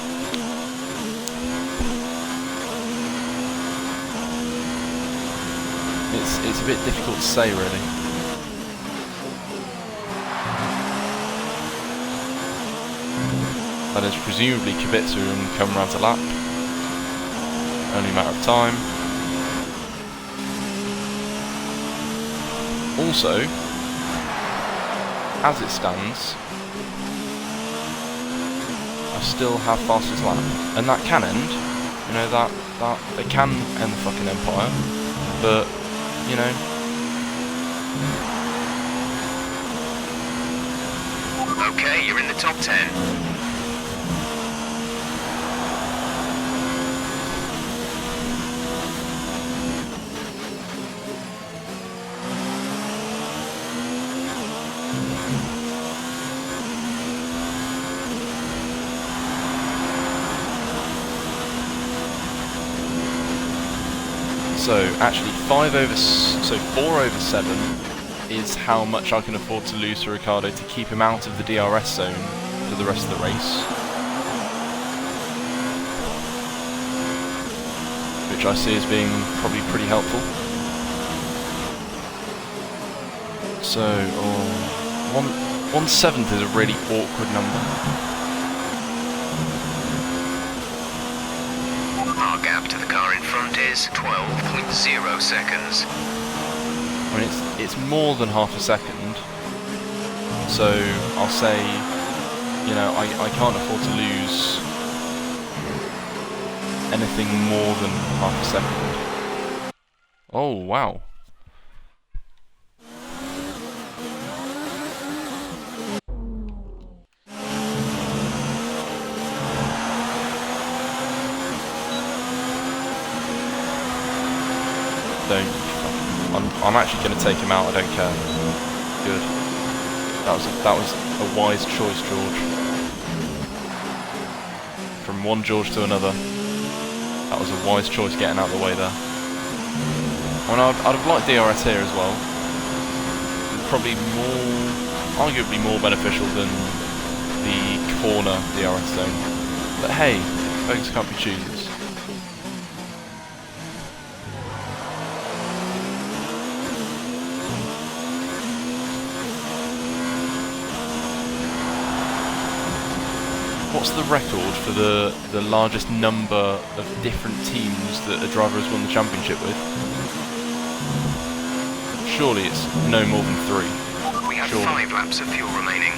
Speaker 1: It's a bit difficult to say, really. That is presumably Kubica and come round to lap. only a matter of time. Also, as it stands, I still have fastest lap, and that can end. You know, that it can end the fucking empire, but you know.
Speaker 4: Okay, you're in the top 10.
Speaker 1: So actually 4 over 7 is how much I can afford to lose to Ricciardo to keep him out of the DRS zone for the rest of the race. Which I see as being probably pretty helpful. So, 1/7 is a really awkward number.
Speaker 4: Our gap to the car in front is 12.0 seconds.
Speaker 1: I mean, it's more than half a second, so I'll say, you know, I can't afford to lose anything more than half a second. Oh, wow. I'm actually going to take him out, I don't care. Good. That was a wise choice, George. From one George to another. That was a wise choice getting out of the way there. I mean, I'd have liked DRS here as well. Probably arguably more beneficial than the corner DRS zone. But hey, beggars can't be choosers. What's the record for the largest number of different teams that a driver has won the championship with? Surely it's no more than 3.
Speaker 4: We have 5 laps of fuel remaining.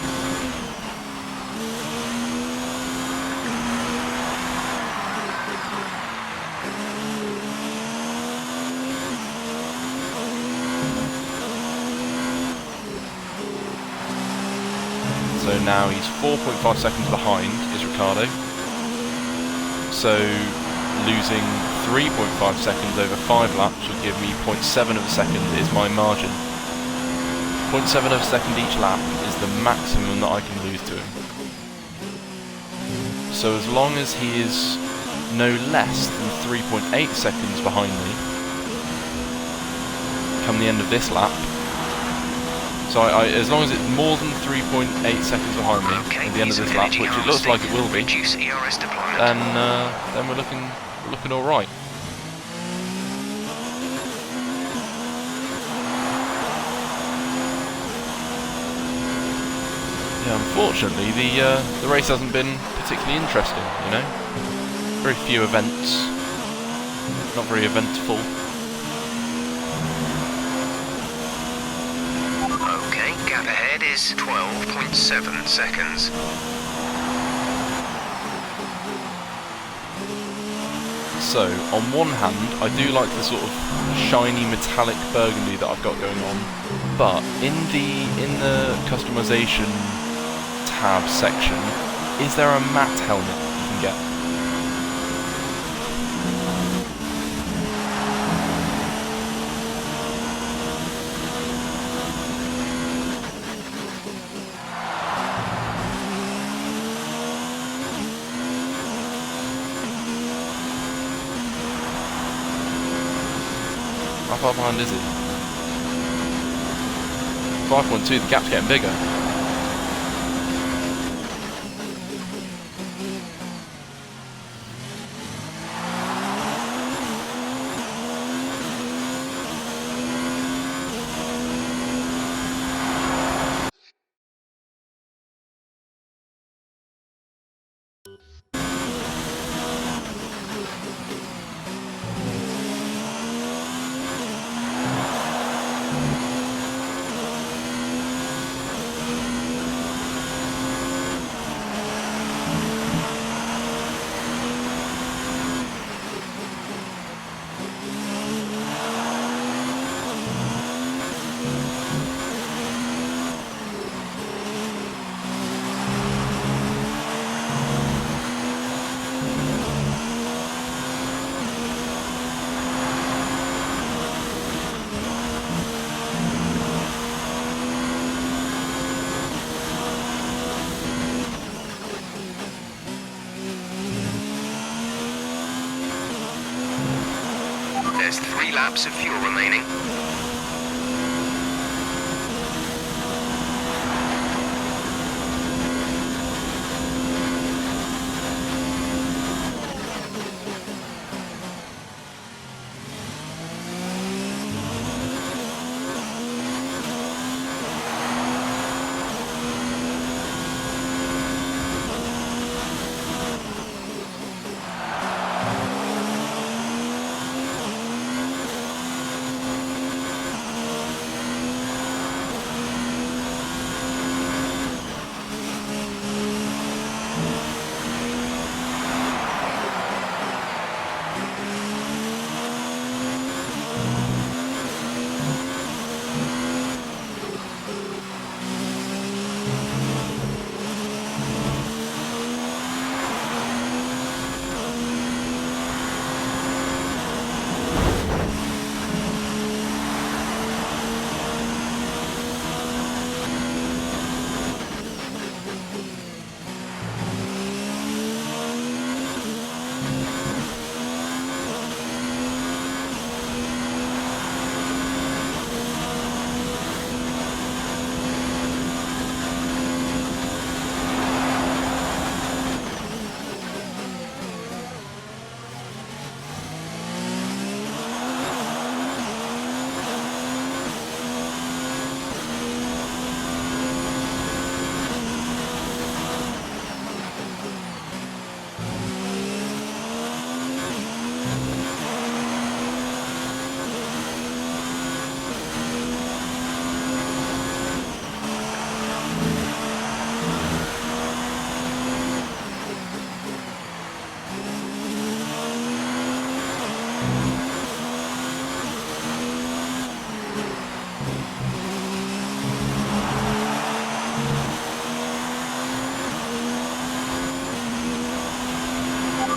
Speaker 1: So now he's 4.5 seconds behind is Ricciardo. So losing 3.5 seconds over 5 laps would give me 0.7 of a second is my margin. 0.7 of a second each lap is the maximum that I can lose to him. So as long as he is no less than 3.8 seconds behind me come the end of this lap, so as long as it's more than 3.8 seconds behind me at the end of this lap, which it looks like it will be, then we're looking all right. Yeah, unfortunately, the race hasn't been particularly interesting. You know, very few events, not very eventful.
Speaker 4: Gap ahead is 12.7 seconds.
Speaker 1: So, on one hand, I do like the sort of shiny metallic burgundy that I've got going on, but in the customization tab section, is there a matte helmet you can get? How far behind is he? 5.2, the gap's getting bigger.
Speaker 4: laps of fuel remaining.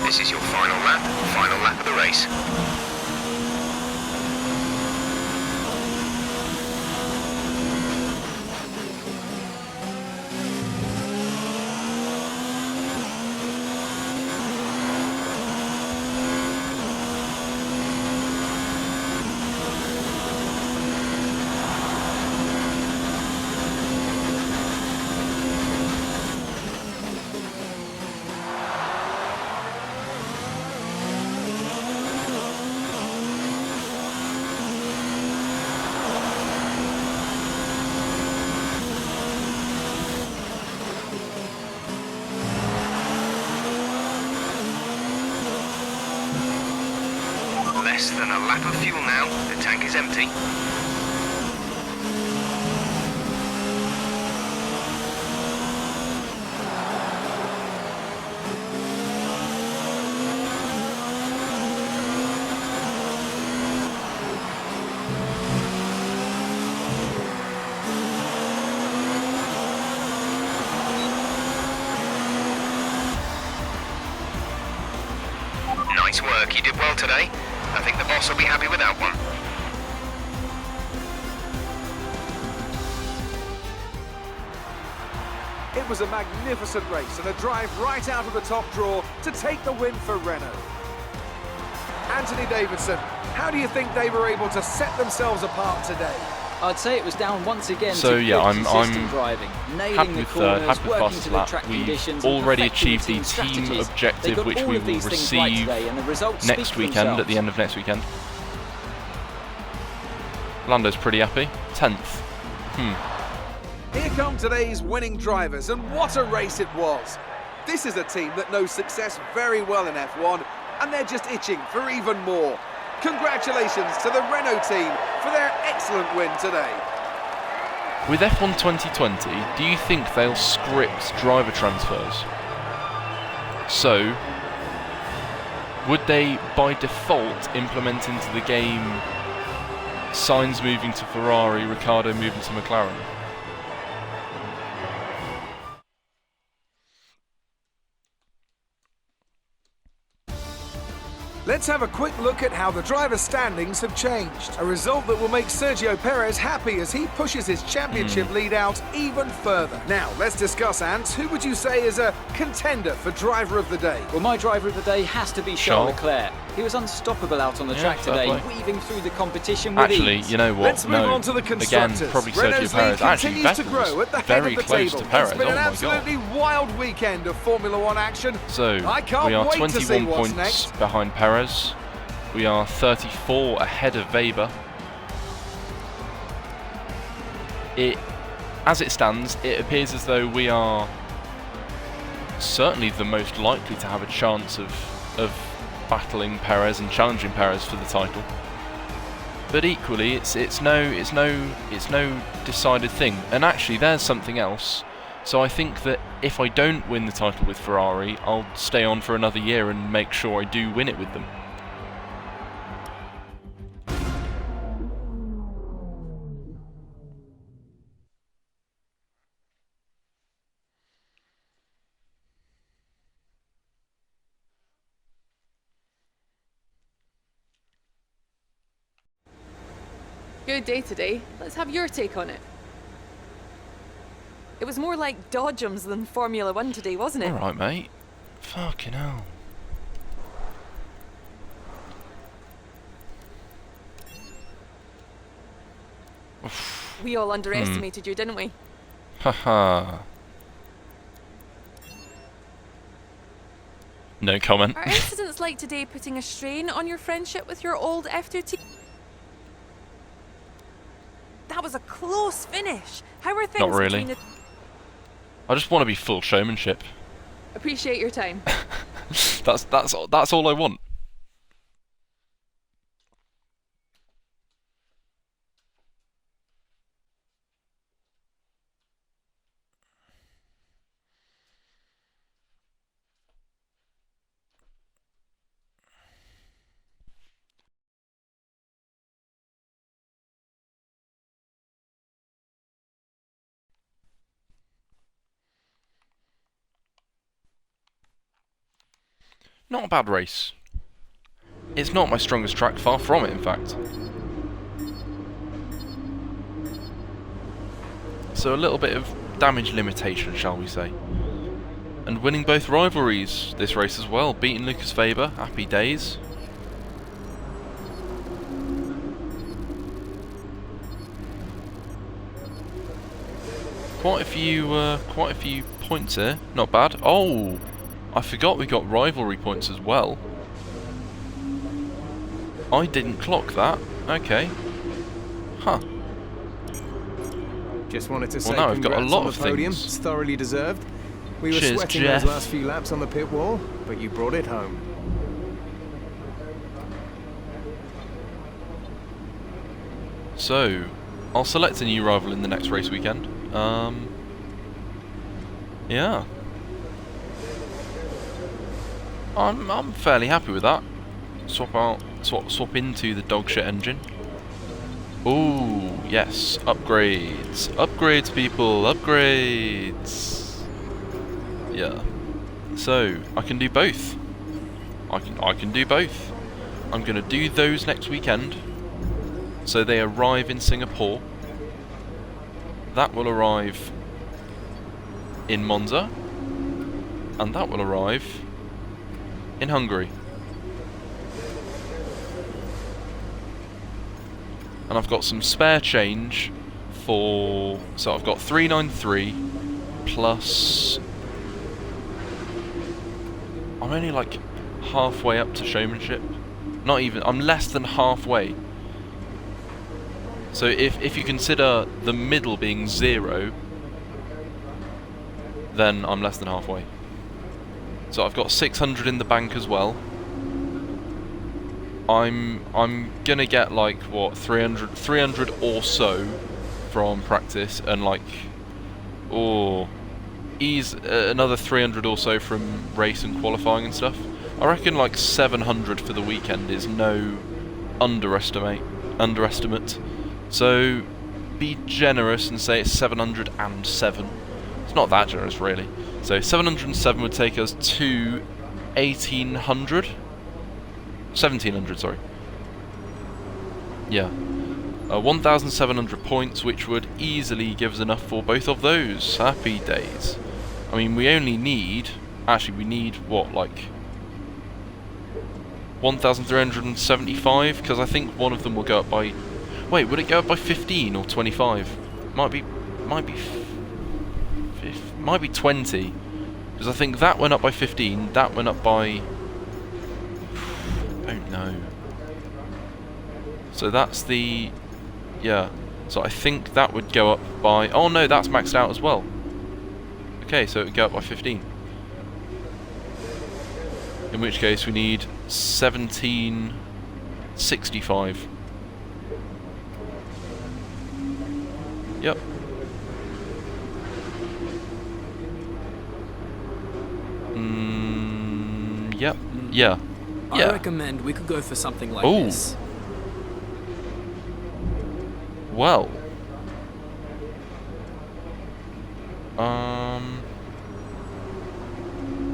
Speaker 4: This is your final lap of the race. Less than a lap of fuel now. The tank is empty. Nice work, you did well today. I think the boss will be happy with that one.
Speaker 2: It was a magnificent race and a drive right out of the top draw to take the win for Renault. Anthony Davidson, how do you think they were able to set themselves apart today?
Speaker 3: I'd say it was down once again
Speaker 1: So
Speaker 3: to
Speaker 1: yeah,
Speaker 3: good,
Speaker 1: I'm
Speaker 3: consistent driving, nailing
Speaker 1: happy
Speaker 3: the
Speaker 1: with
Speaker 3: corners,
Speaker 1: happy with
Speaker 3: working
Speaker 1: fastest
Speaker 3: to the
Speaker 1: lap.
Speaker 3: track
Speaker 1: We've
Speaker 3: conditions,
Speaker 1: already
Speaker 3: and
Speaker 1: achieved the
Speaker 3: perfecting
Speaker 1: team
Speaker 3: strategies. They
Speaker 1: objective,
Speaker 3: got
Speaker 1: which
Speaker 3: all
Speaker 1: we
Speaker 3: of
Speaker 1: will
Speaker 3: these things right
Speaker 1: receive
Speaker 3: today, and the results
Speaker 1: next
Speaker 3: speak for
Speaker 1: weekend,
Speaker 3: themselves.
Speaker 1: at the end of next weekend. Lando's pretty happy. 10th.
Speaker 2: Here come today's winning drivers, and what a race it was. This is a team that knows success very well in F1, and they're just itching for even more. Congratulations to the Renault team for their excellent win today.
Speaker 1: With F1 2020, do you think they'll script driver transfers? So, would they by default implement into the game Sainz moving to Ferrari, Ricciardo moving to McLaren?
Speaker 2: Let's let's have a quick look at how the driver standings have changed. A result that will make Sergio Perez happy as he pushes his championship lead out even further. Now, let's discuss, Ant. Who would you say is a contender for driver of the day?
Speaker 3: Well, my driver of the day has to be Charles
Speaker 1: Charles.
Speaker 3: Leclerc. He was unstoppable out on the track
Speaker 1: fair
Speaker 3: today,
Speaker 1: play.
Speaker 3: weaving through the competition with
Speaker 1: Actually,
Speaker 3: ease.
Speaker 1: you know what?
Speaker 2: Let's move
Speaker 1: no.
Speaker 2: on to the
Speaker 1: Again,
Speaker 2: constructors.
Speaker 1: probably
Speaker 2: Renault's
Speaker 1: Sergio
Speaker 2: lead
Speaker 1: Perez. Actually,
Speaker 2: continues to grow
Speaker 1: Vettel's
Speaker 2: at the head
Speaker 1: very
Speaker 2: of the
Speaker 1: close
Speaker 2: table.
Speaker 1: to Perez.
Speaker 2: It's been
Speaker 1: Oh
Speaker 2: an
Speaker 1: my god.
Speaker 2: absolutely wild weekend of Formula One action.
Speaker 1: So,
Speaker 2: I can't
Speaker 1: we are
Speaker 2: wait to see
Speaker 1: 21
Speaker 2: what's
Speaker 1: points
Speaker 2: next.
Speaker 1: behind Perez. We are 34 ahead of Weber. As it stands, it appears as though we are certainly the most likely to have a chance of battling Perez and challenging Perez for the title. But equally, it's no decided thing. And actually, there's something else. So I think that if I don't win the title with Ferrari, I'll stay on for another year and make sure I do win it with them.
Speaker 5: Good day today. Let's have your take on it. It was more like Dodgems than Formula One today, wasn't it?
Speaker 1: Alright, mate. Fucking hell.
Speaker 5: We all underestimated you, didn't we?
Speaker 1: Haha. No comment.
Speaker 5: Are incidents like today putting a strain on your friendship with your old F2 team? That was a close finish. How are things
Speaker 1: Not really.
Speaker 5: between the...
Speaker 1: I just want to be full showmanship.
Speaker 5: Appreciate your time.
Speaker 1: That's all I want. Not a bad race. It's not my strongest track, far from it, in fact. So a little bit of damage limitation, shall we say. And winning both rivalries this race as well, beating Lucas Weber, happy days. Quite a few points here, not bad. Oh! I forgot we got rivalry points as well. I didn't clock that. Okay. Huh.
Speaker 6: Just wanted to say
Speaker 1: Well, now I've got a
Speaker 6: congrats
Speaker 1: lot
Speaker 6: on the
Speaker 1: of
Speaker 6: podium.
Speaker 1: things.
Speaker 6: It's thoroughly deserved. We were
Speaker 1: Cheers,
Speaker 6: sweating
Speaker 1: Jeff.
Speaker 6: those last few laps on the pit wall, but you brought it home.
Speaker 1: So, I'll select a new rival in the next race weekend. Yeah. I'm fairly happy with that. Swap into the dogshit engine. Ooh, yes, upgrades. Upgrades, people, upgrades. Yeah. So, I can do both. I can do both. I'm gonna do those next weekend. So they arrive in Singapore. That will arrive in Monza. And that will arrive in Hungary. And I've got some spare change for... So I've got 393 plus... I'm only like halfway up to showmanship. Not even, I'm less than halfway. So if you consider the middle being 0, then I'm less than halfway. So I've got 600 in the bank as well. I'm gonna get like what 300 or so from practice, and like another 300 or so from race and qualifying and stuff. I reckon like 700 for the weekend is no underestimate. So be generous and say it's 707. It's not that generous really. So 707 would take us to 1800. 1700, sorry. Yeah. 1,700 points, which would easily give us enough for both of those. Happy days. I mean, we only need... Actually, we need, what, like... 1,375? Because I think one of them will go up by... Wait, would it go up by 15 or 25? Might be 20. Because I think that went up by 15, that went up by... I don't know. So that's the... Yeah. So I think that would go up by... Oh no, that's maxed out as well. Okay, so it would go up by 15. In which case we need 1765. Yep. Yep. Yeah.
Speaker 7: I recommend we could go for something like
Speaker 1: Ooh.
Speaker 7: this.
Speaker 1: Well.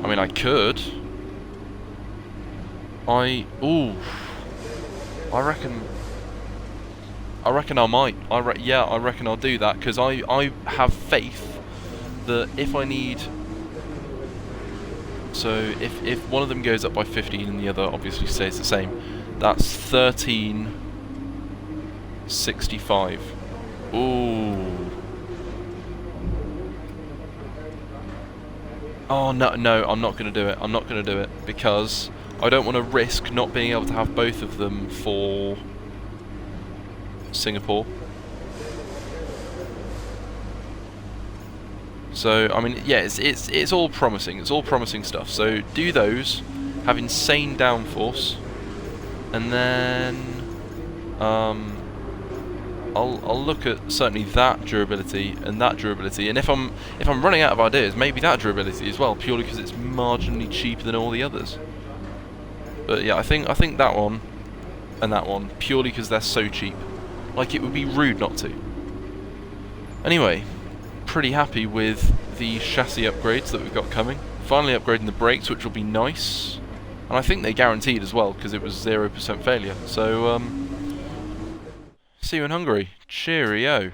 Speaker 1: I mean, I could. I reckon I might. Yeah, I reckon I'll do that, because I have faith that if I need... So, if one of them goes up by 15 and the other obviously stays the same, that's 1365. Ooh. Oh, no, I'm not going to do it. I'm not going to do it, because I don't want to risk not being able to have both of them for Singapore. So, I mean, yeah, it's all promising. It's all promising stuff. So, do those, have insane downforce, and then I'll look at certainly that durability and that durability. And if I'm running out of ideas, maybe that durability as well, purely because it's marginally cheaper than all the others. But yeah, I think that one and that one, purely because they're so cheap. Like, it would be rude not to. Anyway, pretty happy with the chassis upgrades that we've got coming. Finally upgrading the brakes, which will be nice. And I think they're guaranteed as well, because it was 0% failure. So, see you in Hungary. Cheerio.